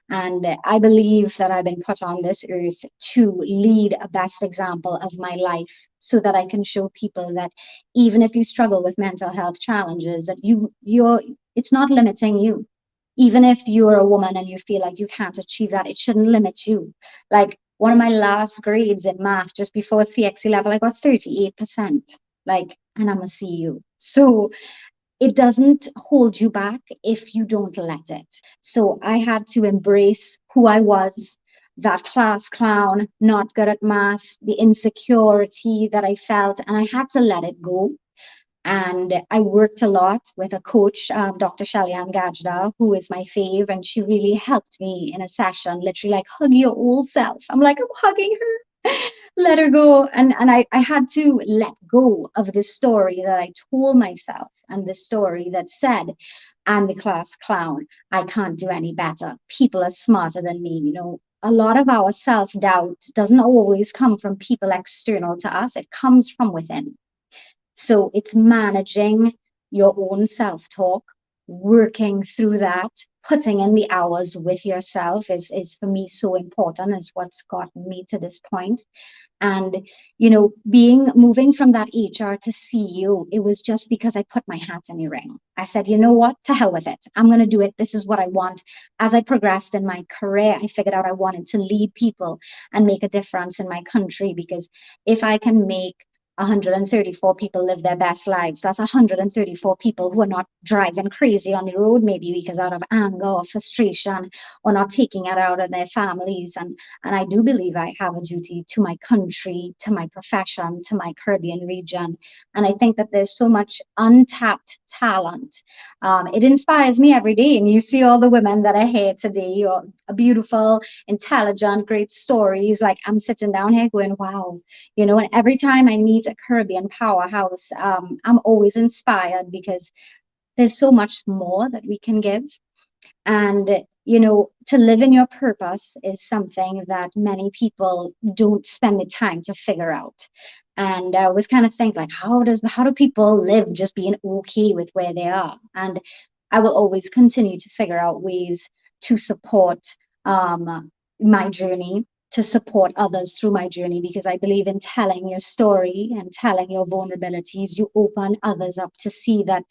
And I believe that I've been put on this earth to lead a best example of my life so that I can show people that even if you struggle with mental health challenges, that it's not limiting you. Even if you're a woman and you feel like you can't achieve that, it shouldn't limit you. Like one of my last grades in math, just before CXC level, I got 38%. And I'm a CU. So it doesn't hold you back if you don't let it. So I had to embrace who I was, that class clown, not good at math, the insecurity that I felt, and I had to let it go. And I worked a lot with a coach, Dr. 𝒏, who is my fave, and she really helped me in a session, literally like, hug your old self. I'm like, I'm hugging her. let her go. And I had to let go of the story that I told myself and the story that said, I'm the class clown. I can't do any better. People are smarter than me. You know, a lot of our self-doubt doesn't always come from people external to us. It comes from within. So it's managing your own self-talk, working through that, putting in the hours with yourself is for me so important. Is what's gotten me to this point. And, you know, moving from that HR to CEO, it was just because I put my hat in the ring. I said, you know what, to hell with it. I'm going to do it. This is what I want. As I progressed in my career, I figured out I wanted to lead people and make a difference in my country, because if I can make 134 people live their best lives, that's 134 people who are not driving crazy on the road, maybe because out of anger or frustration, or not taking it out on their families. And I do believe I have a duty to my country, to my profession, to my Caribbean region. And I think that there's so much untapped talent. It inspires me every day. And you see all the women that are here today, you're beautiful, intelligent, great stories. Like, I'm sitting down here going, wow, you know, and every time I meet a Caribbean powerhouse, I'm always inspired, because there's so much more that we can give. And, you know, to live in your purpose is something that many people don't spend the time to figure out. And I always kind of think, like, how do people live just being okay with where they are? And I will always continue to figure out ways to support my journey, to support others through my journey, because I believe in telling your story and telling your vulnerabilities. You open others up to see that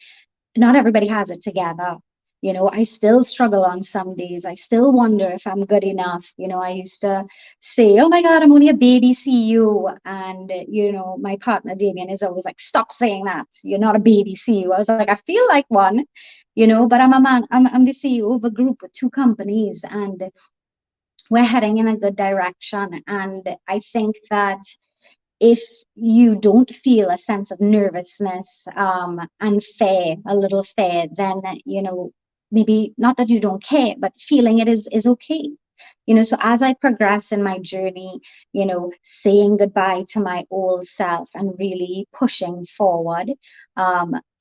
not everybody has it together. You know, I still struggle on some days. I still wonder if I'm good enough. You know, I used to say, oh my God, I'm only a baby CEO. And, you know, my partner, Damien, is always like, stop saying that. You're not a baby CEO. I was like, I feel like one, you know, but I'm a man. I'm the CEO of a group with 2 companies, and we're heading in a good direction. And I think that if you don't feel a sense of nervousness and fear, a little fear, then, you know, maybe not that you don't care, but feeling it is okay. You know, so as I progress in my journey, you know, saying goodbye to my old self and really pushing forward,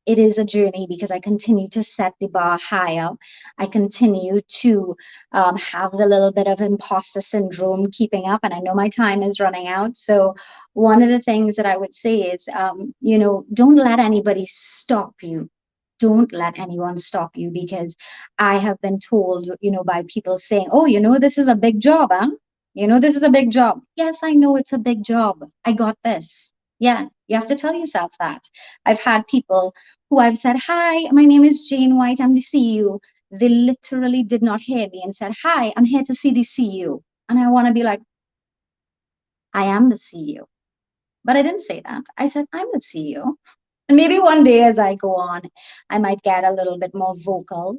it is a journey, because I continue to set the bar higher. I continue to have the little bit of imposter syndrome keeping up, and I know my time is running out. So one of the things that I would say is, you know, don't let anybody stop you. Don't let anyone stop you, because I have been told, you know, by people saying, oh, you know, this is a big job, huh? You know, this is a big job. Yes, I know it's a big job. I got this. Yeah, you have to tell yourself that. I've had people who I've said, hi, my name is Jane White, I'm the CEO. They literally did not hear me and said, hi, I'm here to see the CEO. And I want to be like, I am the CEO. But I didn't say that. I said, I'm the CEO. And maybe one day as I go on, I might get a little bit more vocal.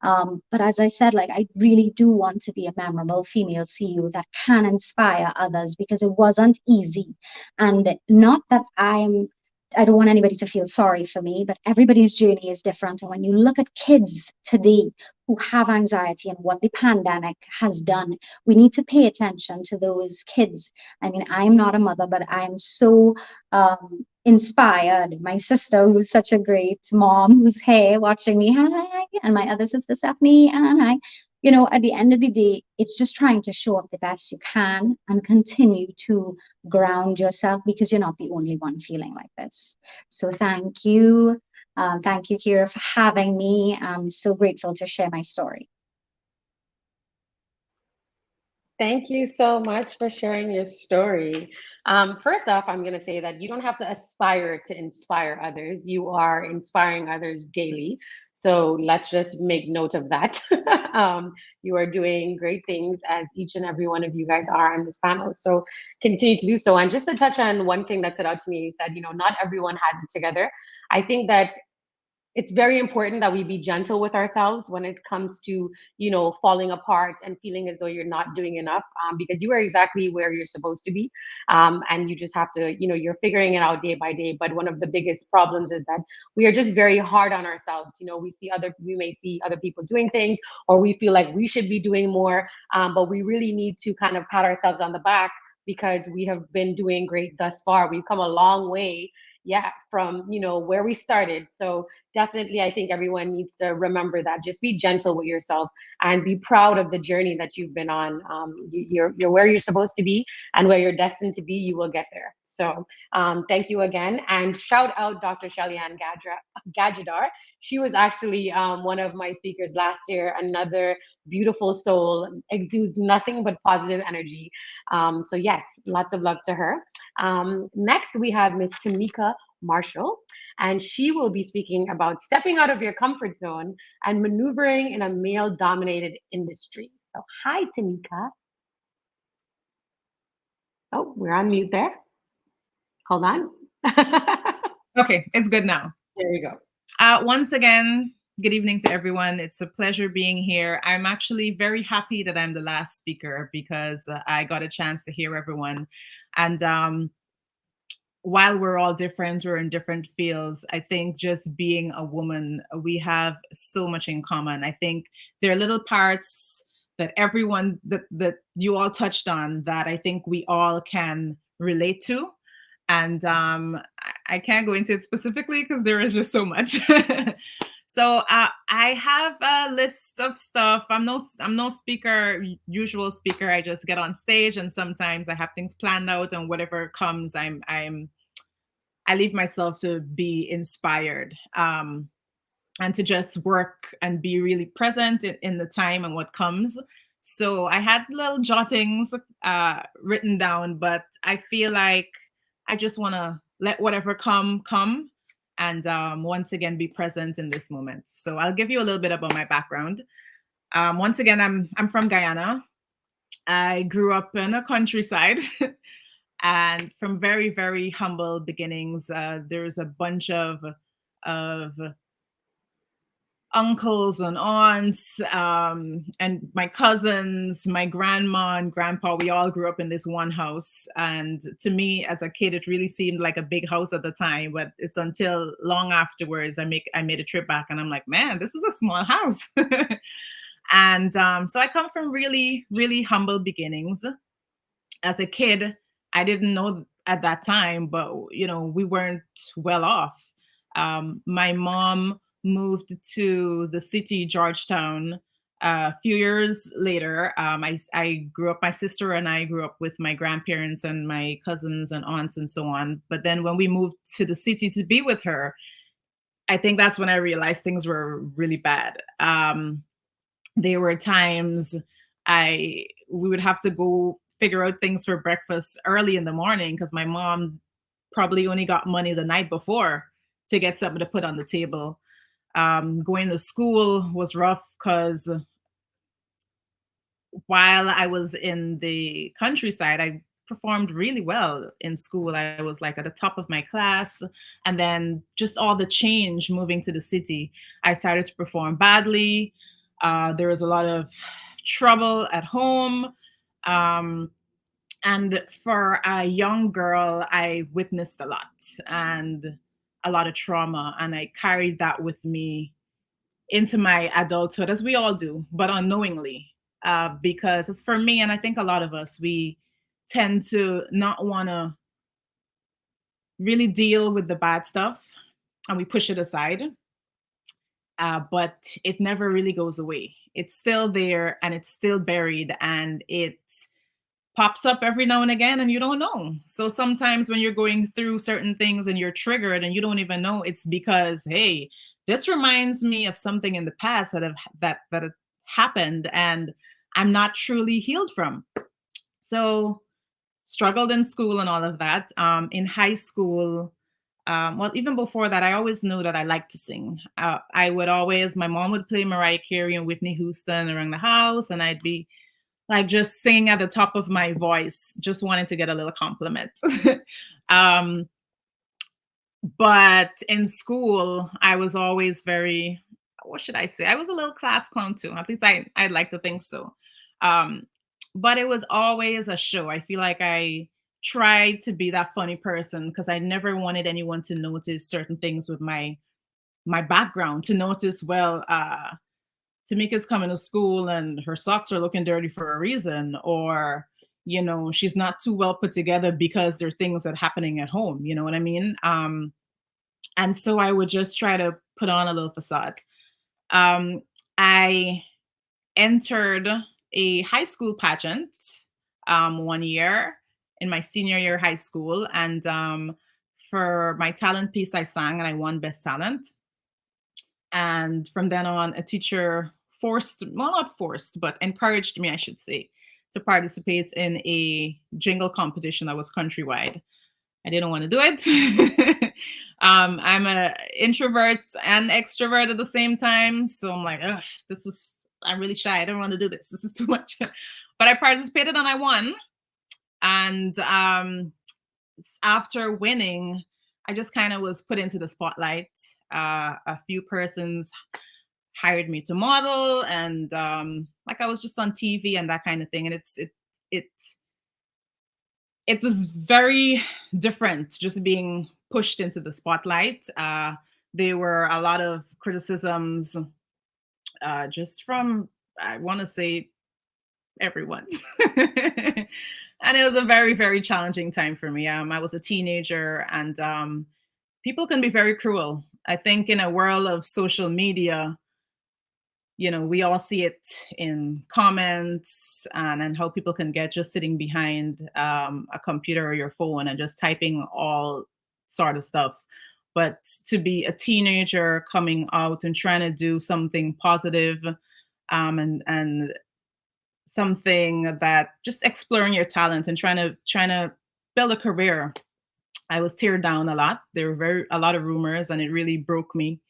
But as I said, like, I really do want to be a memorable female CEO that can inspire others, because it wasn't easy. And not that I don't want anybody to feel sorry for me, but everybody's journey is different. And when you look at kids today who have anxiety and what the pandemic has done, we need to pay attention to those kids. I mean, I'm not a mother, but I'm so inspired. My sister, who's such a great mom, who's here watching me, hi, and my other sister, Stephanie, and hi. You know, at the end of the day, it's just trying to show up the best you can and continue to ground yourself, because you're not the only one feeling like this. So thank you. Thank you, Kira, for having me. I'm so grateful to share my story. Thank you so much for sharing your story. First off, I'm going to say that you don't have to aspire to inspire others. You are inspiring others daily. So let's just make note of that. You are doing great things, as each and every one of you guys are on this panel. So continue to do so. And just to touch on one thing that stood out to me, you said, you know, not everyone has it together. I think that it's very important that we be gentle with ourselves when it comes to, you know, falling apart and feeling as though you're not doing enough, because you are exactly where you're supposed to be. And you just have to, you know, you're figuring it out day by day. But one of the biggest problems is that we are just very hard on ourselves. You know, we may see other people doing things, or we feel like we should be doing more, but we really need to kind of pat ourselves on the back because we have been doing great thus far. We've come a long way, yeah, from where we started. So definitely, I think everyone needs to remember that. Just be gentle with yourself and be proud of the journey that you've been on. You're where you're supposed to be, and where you're destined to be, you will get there. So thank you again, and shout out Dr. Shalian Gajadar. She was actually one of my speakers last year. Another beautiful soul, exudes nothing but positive energy. So yes, lots of love to her. Next, we have Miss Timeka Marshall, and she will be speaking about stepping out of your comfort zone and maneuvering in a male-dominated industry. So hi, Timeka. Oh, we're on mute there. Hold on. Okay, it's good now. There you go. Once again, good evening to everyone. It's a pleasure being here. I'm actually very happy that I'm the last speaker because I got a chance to hear everyone. And while we're all different, we're in different fields, I think just being a woman, we have so much in common. I think there are little parts that everyone, that you all touched on, that I think we all can relate to. And I can't go into it specifically because there is just so much. So I have a list of stuff. I'm no usual speaker. I just get on stage, and sometimes I have things planned out, and whatever comes, I leave myself to be inspired, and to just work and be really present in the time and what comes. So I had little jottings written down, but I feel like I just want to let whatever come, and once again be present in this moment. So I'll give you a little bit about my background. Once again, I'm from Guyana. I grew up in a countryside. And from very, very humble beginnings, there's a bunch of uncles and aunts, and my cousins, my grandma and grandpa. We all grew up in this one house. And to me, as a kid, it really seemed like a big house at the time. But it's until long afterwards I made a trip back, and I'm like, man, this is a small house. And so I come from really, really humble beginnings. As a kid, I didn't know at that time, but we weren't well off. My mom moved to the city, Georgetown, a few years later. I grew up, my sister and I grew up with my grandparents and my cousins and aunts and so on. But then when we moved to the city to be with her, I think that's when I realized things were really bad. There were times we would have to go figure out things for breakfast early in the morning because my mom probably only got money the night before to get something to put on the table. Going to school was rough because while I was in the countryside, I performed really well in school. I was like at the top of my class. And then just all the change moving to the city, I started to perform badly. There was a lot of trouble at home. And for a young girl, I witnessed a lot and a lot of trauma. And I carried that with me into my adulthood, as we all do, but unknowingly. Because it's for me, and I think a lot of us, we tend to not want to really deal with the bad stuff, and we push it aside. But it never really goes away. It's still there, and it's still buried, and it pops up every now and again, and you don't know. So sometimes when you're going through certain things and you're triggered and you don't even know, it's because, hey, this reminds me of something in the past that had happened and I'm not truly healed from. So struggled in school and all of that. In high school, well, even before that, I always knew that I liked to sing. My mom would play Mariah Carey and Whitney Houston around the house, and I'd be like just singing at the top of my voice, just wanting to get a little compliment. But in school, I was always very, what should I say? I was a little class clown too. At least I'd like to think so. But it was always a show. I feel like I tried to be that funny person because I never wanted anyone to notice certain things with my background, to notice, well, Timeka's coming to school and her socks are looking dirty for a reason, or, you know, she's not too well put together because there are things that are happening at home. You know what I mean? And so I would just try to put on a little facade. I entered a high school pageant one year in my senior year of high school. And for my talent piece, I sang and I won Best Talent. And from then on, a teacher forced, well, not forced, but encouraged me, I should say, to participate in a jingle competition that was countrywide. I didn't want to do it. I'm an introvert and extrovert at the same time. So I'm like, ugh, I'm really shy. I don't want to do this. This is too much. But I participated and I won. And after winning, I just kind of was put into the spotlight. A few persons hired me to model, and like I was just on TV and that kind of thing. And it was very different just being pushed into the spotlight. There were a lot of criticisms just from, I want to say, everyone. And it was a very, very challenging time for me. I was a teenager, and people can be very cruel. I think in a world of social media, you know, we all see it in comments and how people can get just sitting behind a computer or your phone and just typing all sort of stuff. But to be a teenager coming out and trying to do something positive, and something that just exploring your talent and trying to build a career, I was teared down a lot. There were a lot of rumors, and it really broke me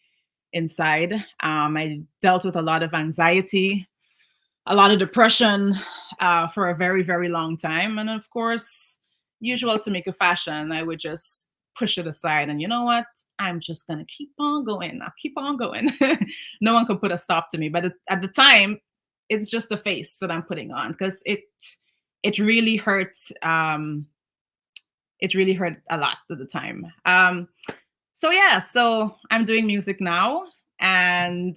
inside. I dealt with a lot of anxiety, a lot of depression for a very, very long time. And of course, usual Timeka fashion, I would just push it aside. And you know what? I'm just going to keep on going. I'll keep on going. No one could put a stop to me. But at the time, it's just a face that I'm putting on, because it really hurt. It really hurt a lot at the time. So yeah, so I'm doing music now, and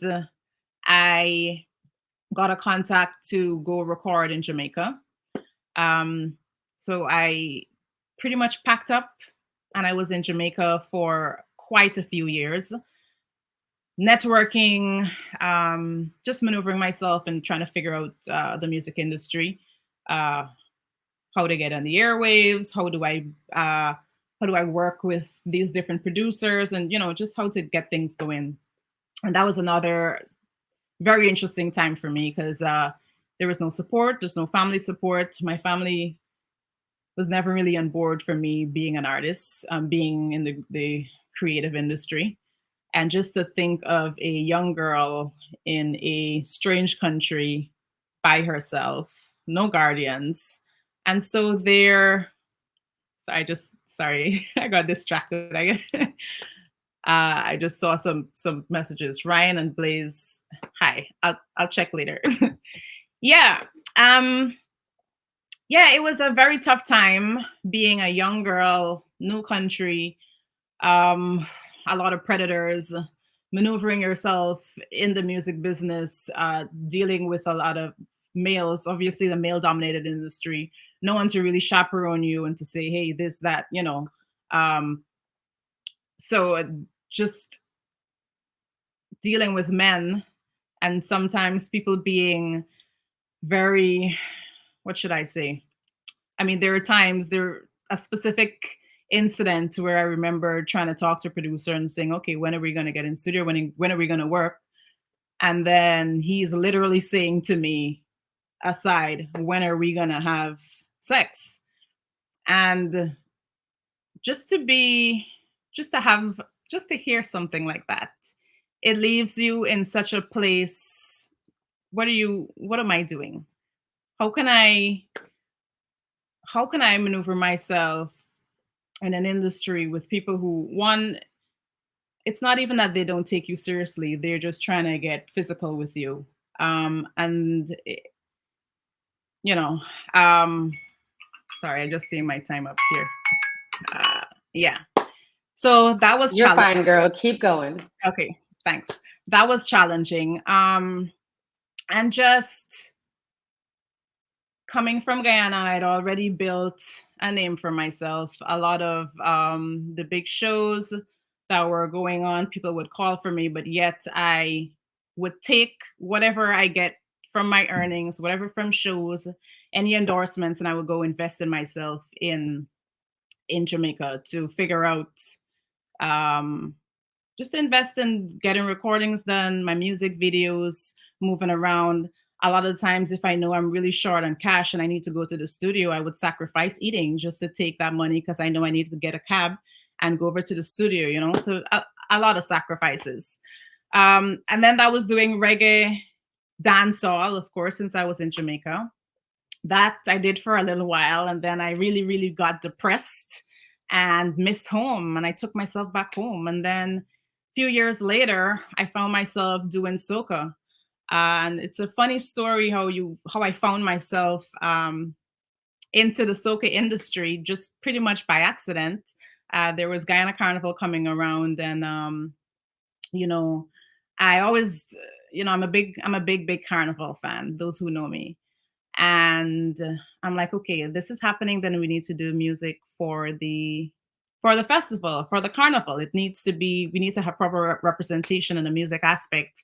I got a contact to go record in Jamaica. So I pretty much packed up, and I was in Jamaica for quite a few years, networking, just maneuvering myself and trying to figure out the music industry, how to get on the airwaves, how do I work with these different producers, and you know, just how to get things going. And that was another very interesting time for me, because there was no support, there's no family support. My family was never really on board for me being an artist, being in the creative industry. And just to think of a young girl in a strange country by herself, no guardians. And so sorry, I got distracted. I just saw some messages. Ryan and Blaze, hi, I'll check later. Yeah. Yeah, it was a very tough time being a young girl, new country, a lot of predators, maneuvering yourself in the music business, dealing with a lot of males, obviously the male-dominated industry. No one to really chaperone you and to say, hey, this, that, you know. So just dealing with men, and sometimes people being very, what should I say? I mean, there are a specific incident where I remember trying to talk to a producer and saying, okay, when are we going to get in studio? When are we going to work? And then he's literally saying to me aside, when are we going to have sex? And just to hear something like that, it leaves you in such a place. What am I doing? How can I maneuver myself in an industry with people who, one, it's not even that they don't take you seriously, they're just trying to get physical with you. You know, sorry, I just see my time up here. Yeah. So that was You're fine, girl. Keep going. Okay, thanks. That was challenging. And just coming from Guyana, I'd already built a name for myself. A lot of the big shows that were going on, people would call for me, but yet I would take whatever I get from my earnings, whatever from shows, any endorsements, and I would go invest in myself in Jamaica to figure out, just invest in getting recordings done, my music videos, moving around. A lot of the times, if I know I'm really short on cash and I need to go to the studio, I would sacrifice eating just to take that money because I know I need to get a cab and go over to the studio, you know? So a lot of sacrifices. And then I was doing reggae dancehall, of course, since I was in Jamaica. That I did for a little while, and then I really, really got depressed and missed home, and I took myself back home. And then a few years later, I found myself doing soca. And it's a funny story how I found myself into the soca industry just pretty much by accident. There was Guyana Carnival coming around, and you know, I always, I'm a big Carnival fan. Those who know me, and I'm like, okay, this is happening. Then we need to do music for the festival, for the carnival. We need to have proper representation in the music aspect.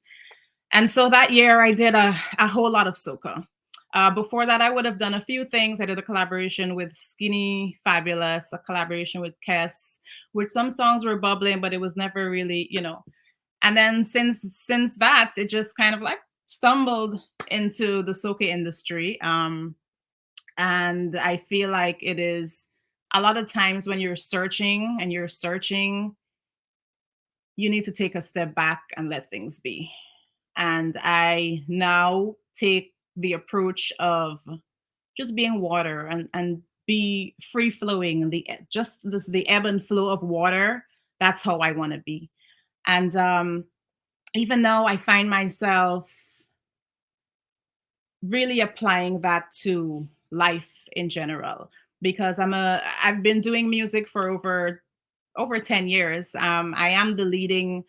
And so that year I did a whole lot of soca. Before that, I would have done a few things. I did a collaboration with Skinny Fabulous, a collaboration with Kes, which some songs were bubbling, but it was never really, And then since that, it just kind of like stumbled into the soca industry. And I feel like it is a lot of times when you're searching, you need to take a step back and let things be. And I now take the approach of just being water and be free flowing, the ebb and flow of water. That's how I want to be. And even now I find myself really applying that to life in general, because I've been doing music for over 10 years. I am the leading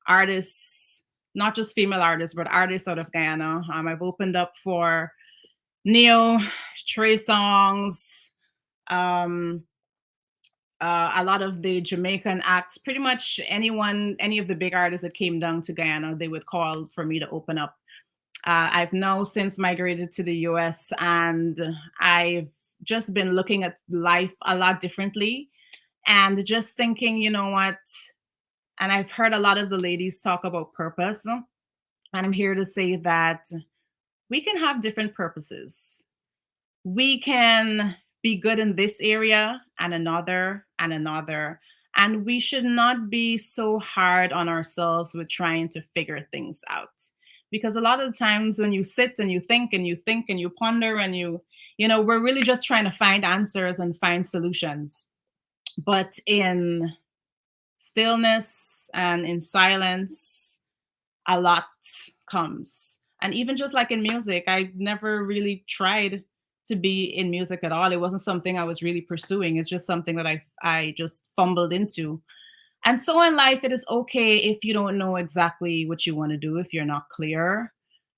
artist, not just female artists, but artists out of Guyana. I've opened up for Neo, Trey Songs, a lot of the Jamaican acts, pretty much any of the big artists that came down to Guyana, they would call for me to open up. I've now since migrated to the US, and I've just been looking at life a lot differently and just thinking, you know what? And I've heard a lot of the ladies talk about purpose. And I'm here to say that we can have different purposes. We can be good in this area and another and another. And we should not be so hard on ourselves with trying to figure things out. Because a lot of the times when you sit and you think and you ponder and we're really just trying to find answers and find solutions. But in stillness and in silence, a lot comes. And even just like in music, I never really tried to be in music at all. It wasn't something I was really pursuing. It's just something that I just fumbled into. And so in life, it is okay if you don't know exactly what you want to do, if you're not clear.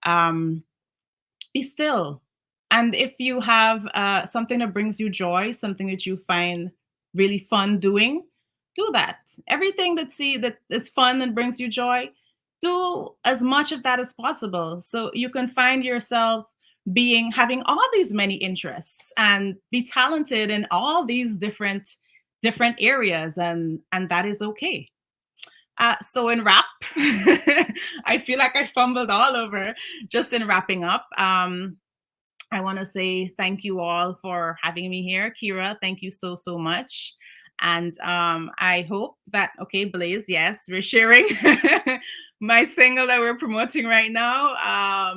Be still. And if you have something that brings you joy, something that you find really fun doing, do that. Everything that is fun and brings you joy, do as much of that as possible. So you can find yourself having all these many interests and be talented in all these different areas, and that is okay. So in wrap, I feel like I fumbled all over just in wrapping up. I want to say thank you all for having me here. Kira, thank you so much. And I hope that, okay, Blaze, yes, we're sharing my single that we're promoting right now.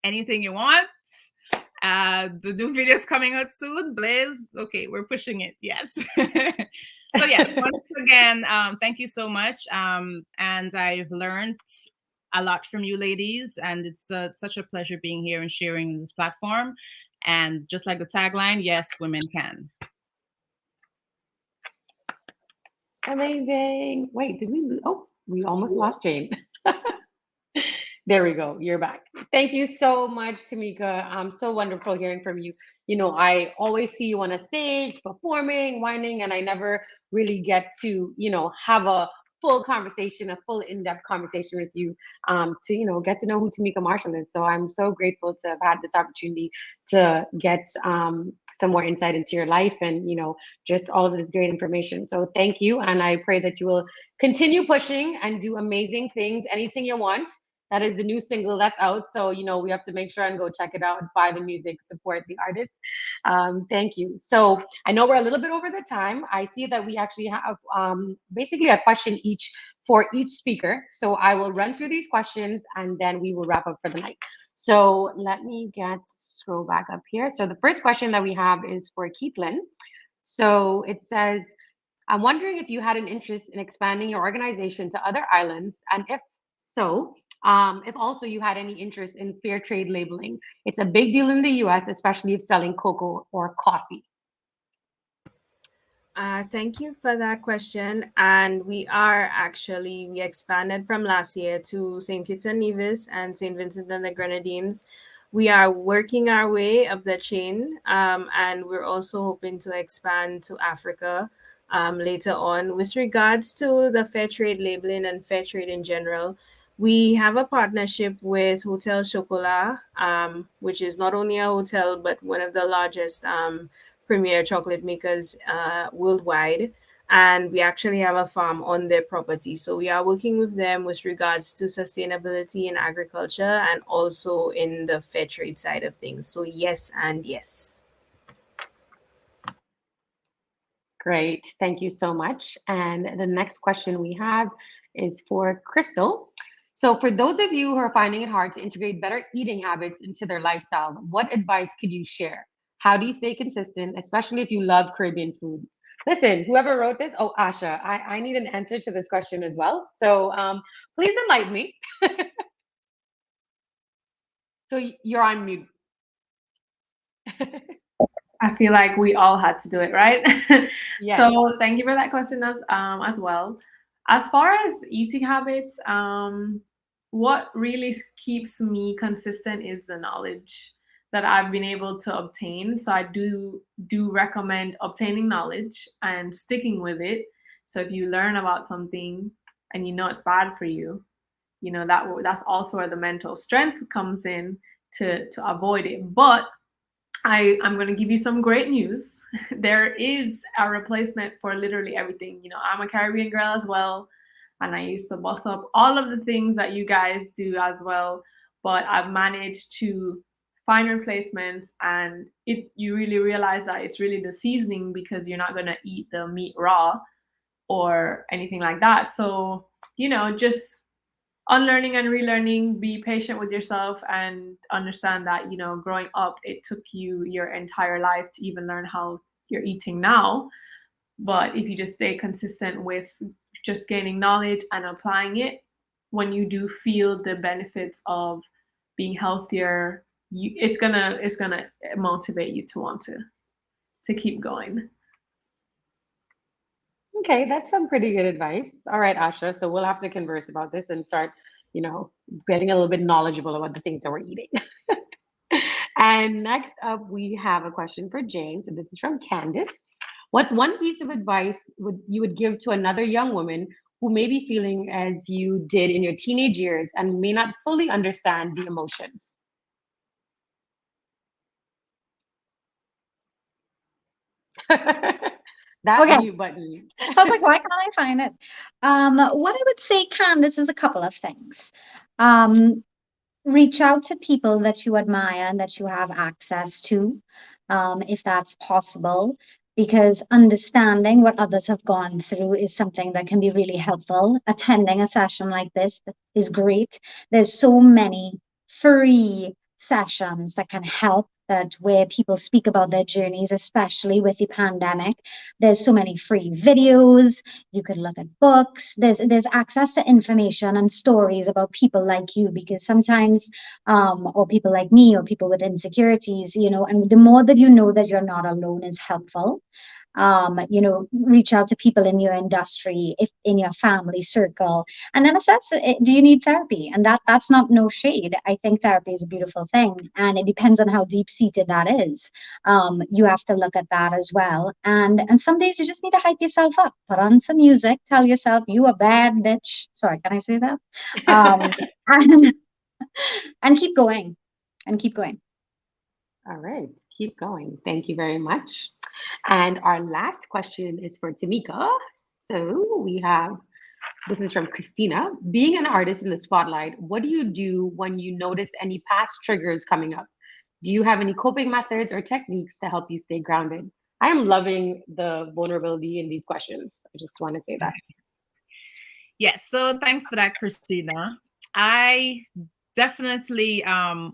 Anything you want. The new video's coming out soon. Blaze, okay, we're pushing it, yes. So yes, once again, thank you so much. And I've learned a lot from you ladies, and it's such a pleasure being here and sharing this platform. And just like the tagline, yes, women can. Amazing. Wait, did we? Oh, we almost lost Jane. There we go. You're back. Thank you so much, Timeka. So wonderful hearing from you. I always see you on a stage performing, whining, and I never really get to, have a full conversation, a full in-depth conversation with you, to, get to know who Timeka Marshall is. So I'm so grateful to have had this opportunity to get some more insight into your life and, just all of this great information. So thank you. And I pray that you will continue pushing and do amazing things, anything you want. That is the new single that's out. So, we have to make sure and go check it out, buy the music, support the artist. Thank you. So I know we're a little bit over the time. I see that we actually have basically a question each for each speaker. So I will run through these questions and then we will wrap up for the night. So let me scroll back up here. So the first question that we have is for Keithlin. So it says, I'm wondering if you had an interest in expanding your organization to other islands, and if so, if also you had any interest in fair trade labeling. It's a big deal in the US, especially if selling cocoa or coffee. Thank you for that question. And we expanded from last year to St. Kitts and Nevis and St. Vincent and the Grenadines. We are working our way up the chain, and we're also hoping to expand to Africa later on. With regards to the fair trade labeling and fair trade in general, we have a partnership with Hotel Chocolat, which is not only a hotel, but one of the largest premier chocolate makers worldwide. And we actually have a farm on their property. So we are working with them with regards to sustainability in agriculture and also in the fair trade side of things. So yes and yes. Great. Thank you so much. And the next question we have is for Krystal. So for those of you who are finding it hard to integrate better eating habits into their lifestyle, what advice could you share? How do you stay consistent, especially if you love Caribbean food? Listen, whoever wrote this, Asha, I need an answer to this question as well. So please enlighten me. So you're on mute. I feel like we all had to do it, right? Yes. So thank you for that question as well. As far as eating habits, what really keeps me consistent is the knowledge that I've been able to obtain. So I do recommend obtaining knowledge and sticking with it. So if you learn about something and you know it's bad for you, that's also where the mental strength comes in to avoid it. But I'm going to give you some great news. There is a replacement for literally everything. I'm a Caribbean girl as well, and I used to bust up all of the things that you guys do as well. But I've managed to find replacements, and you really realize that it's really the seasoning, because you're not going to eat the meat raw or anything like that. So, just unlearning and relearning, be patient with yourself and understand that, growing up, it took you your entire life to even learn how you're eating now. But if you just stay consistent with just gaining knowledge and applying it, when you do feel the benefits of being healthier, it's gonna motivate you to want to keep going. Okay, that's some pretty good advice. All right, Asha. So we'll have to converse about this and start, getting a little bit knowledgeable about the things that we're eating. And next up, we have a question for Jane. So this is from Candace. What's one piece of advice you would give to another young woman who may be feeling as you did in your teenage years and may not fully understand the emotions? That Okay. mute button. I was like, why can't I find it? What I would say, Candace, is a couple of things. Reach out to people that you admire and that you have access to, if that's possible, because understanding what others have gone through is something that can be really helpful. Attending a session like this is great. There's so many free sessions that can help, where people speak about their journeys, especially with the pandemic. There's so many free videos. You could look at books. There's access to information and stories about people like you, because sometimes, or people like me, or people with insecurities, and the more that you know that you're not alone is helpful. Reach out to people in your industry, if in your family circle, and then assess do you need therapy? And that's not no shade. I think therapy is a beautiful thing, and it depends on how deep seated that is. You have to look at that as well. And some days you just need to hype yourself up, put on some music, tell yourself you a bad bitch. Sorry, can I say that? And and keep going, and keep going. All right, keep going. Thank you very much. And our last question is for Timeka. So this is from Christina. Being an artist in the spotlight, what do you do when you notice any past triggers coming up? Do you have any coping methods or techniques to help you stay grounded? I am loving the vulnerability in these questions. I just want to say that. Yes, so thanks for that, Christina. I definitely,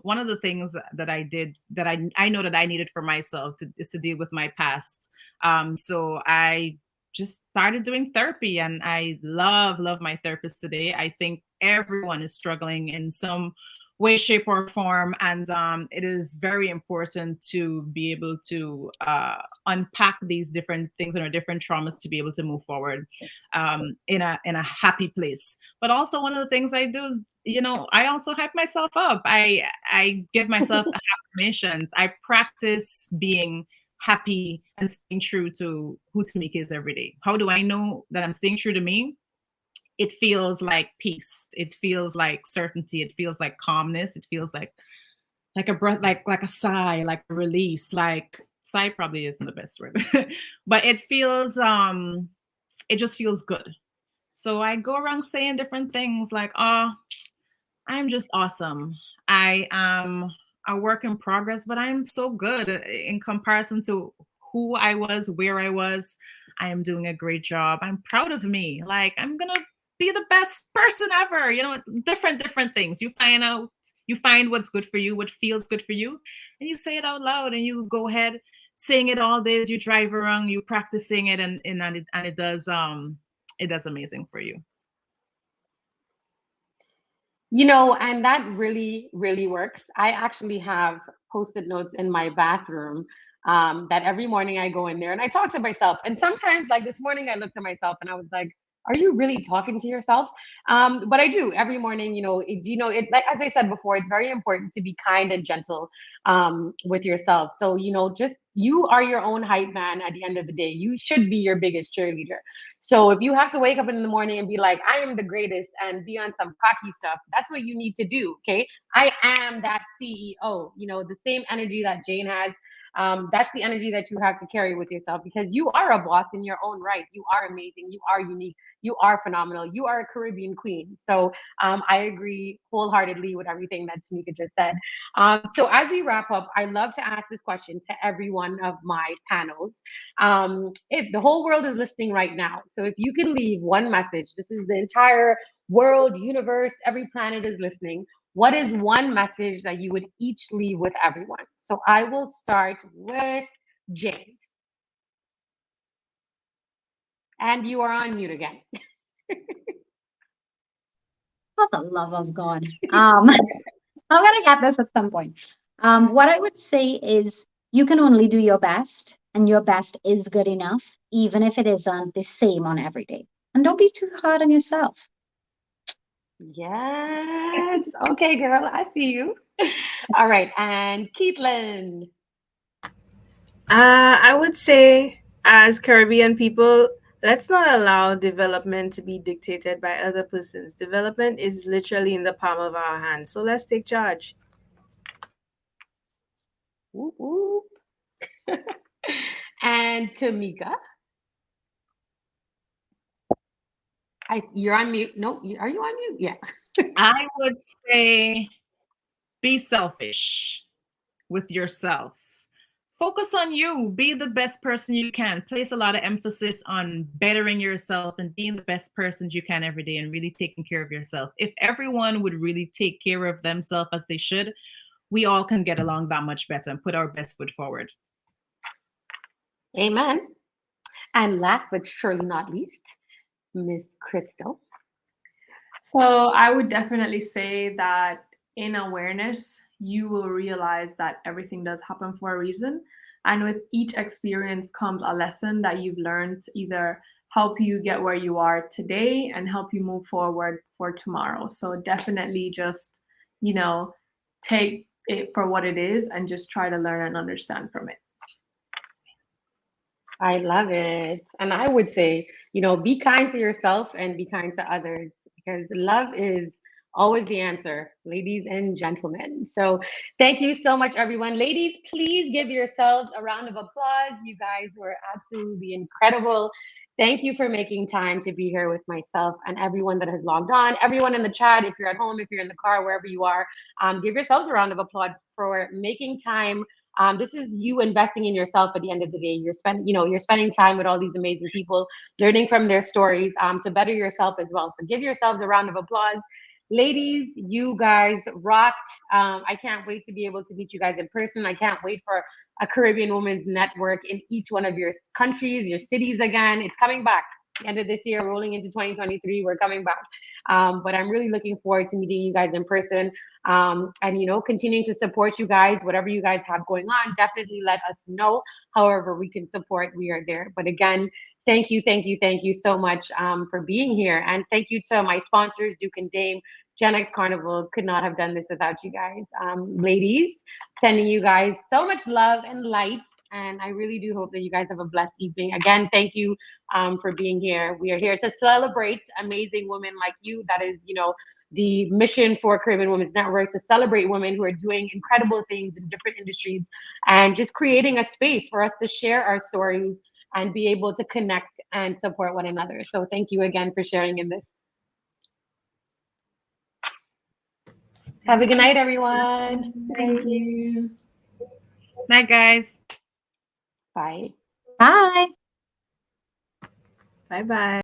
one of the things that I did that I know that I needed for myself is to deal with my past. So I just started doing therapy, and I love my therapist today. I think everyone is struggling in some way, shape, or form, and it is very important to be able to unpack these different things and our different traumas to be able to move forward in a happy place. But also, one of the things I do is, I also hype myself up. I give myself affirmations. I practice being happy and staying true to who Timeka is every day. How do I know that I'm staying true to me? It feels like peace. It feels like certainty. It feels like calmness. It feels like a breath, like a sigh, like a release. Like sigh probably isn't the best word, but it feels it just feels good. So I go around saying different things like, "Oh, I'm just awesome. I am a work in progress, but I'm so good in comparison to who I was, where I was. I am doing a great job. I'm proud of me. Like I'm gonna be the best person ever." Different things. You find what's good for you, what feels good for you, and you say it out loud, and you go ahead saying it all day as you drive around, you practicing it, and it does amazing for you. And that really, really works. I actually have Post-it notes in my bathroom that every morning I go in there and I talk to myself. And sometimes, like this morning, I looked at myself and I was like, are you really talking to yourself? But I do every morning. Like as I said before, it's very important to be kind and gentle with yourself. So just you are your own hype man. At the end of the day, you should be your biggest cheerleader. So if you have to wake up in the morning and be like, I am the greatest, and be on some cocky stuff, that's what you need to do. Okay, I am that CEO. The same energy that Jane has. That's the energy that you have to carry with yourself, because you are a boss in your own right. You are amazing. You are unique. You are phenomenal. You are a Caribbean queen. So I agree wholeheartedly with everything that Timeka just said. So as we wrap up, I love to ask this question to every one of my panels. If the whole world is listening right now, so if you can leave one message, this is the entire world, universe, every planet is listening. What is one message that you would each leave with everyone? So I will start with Jane. And you are on mute again. For the love of God. I'm gonna get this at some point. What I would say is you can only do your best, and your best is good enough, even if it isn't the same on every day. And don't be too hard on yourself. Yes. Okay, girl, I see you. All right, and Keithlin. I would say, as Caribbean people, let's not allow development to be dictated by other persons. Development is literally in the palm of our hands. So let's take charge. Whoop, whoop. And Timeka. You're on mute. No, are you on mute? Yeah. I would say be selfish with yourself. Focus on you. Be the best person you can. Place a lot of emphasis on bettering yourself and being the best person you can every day, and really taking care of yourself. If everyone would really take care of themselves as they should, we all can get along that much better and put our best foot forward. Amen. And last but surely not least, Miss Krystal. So I would definitely say that in awareness, you will realize that everything does happen for a reason. And with each experience comes a lesson that you've learned to either help you get where you are today and help you move forward for tomorrow. So definitely just, you know, take it for what it is and just try to learn and understand from it. I love it. And I would say, you know, be kind to yourself and be kind to others, because love is always the answer, ladies and gentlemen. So thank you so much, everyone. Ladies, please give yourselves a round of applause. You guys were absolutely incredible. Thank you for making time to be here with myself and everyone that has logged on. Everyone in the chat, if you're at home, if you're in the car, wherever you are, give yourselves a round of applause for making time. This is you investing in yourself at the end of the day. You're spending time with all these amazing people, learning from their stories to better yourself as well. So give yourselves a round of applause. Ladies, you guys rocked. I can't wait to be able to meet you guys in person. I can't wait for a Caribbean Women's Network in each one of your countries, your cities again. It's coming back. The end of this year, rolling into 2023, we're coming back. But I'm really looking forward to meeting you guys in person and, you know, continuing to support you guys. Whatever you guys have going on, definitely let us know. However we can support, we are there. But again, thank you so much for being here. And thank you to my sponsors, Duke and Dame. GenX Carnival could not have done this without you guys. Ladies, sending you guys so much love and light. And I really do hope that you guys have a blessed evening. Again, thank you for being here. We are here to celebrate amazing women like you. That is, you know, the mission for Caribbean Women's Network, to celebrate women who are doing incredible things in different industries and just creating a space for us to share our stories and be able to connect and support one another. So thank you again for sharing in this. Have a good night, everyone. Thank you. Night, guys. Bye. Bye. Bye-bye.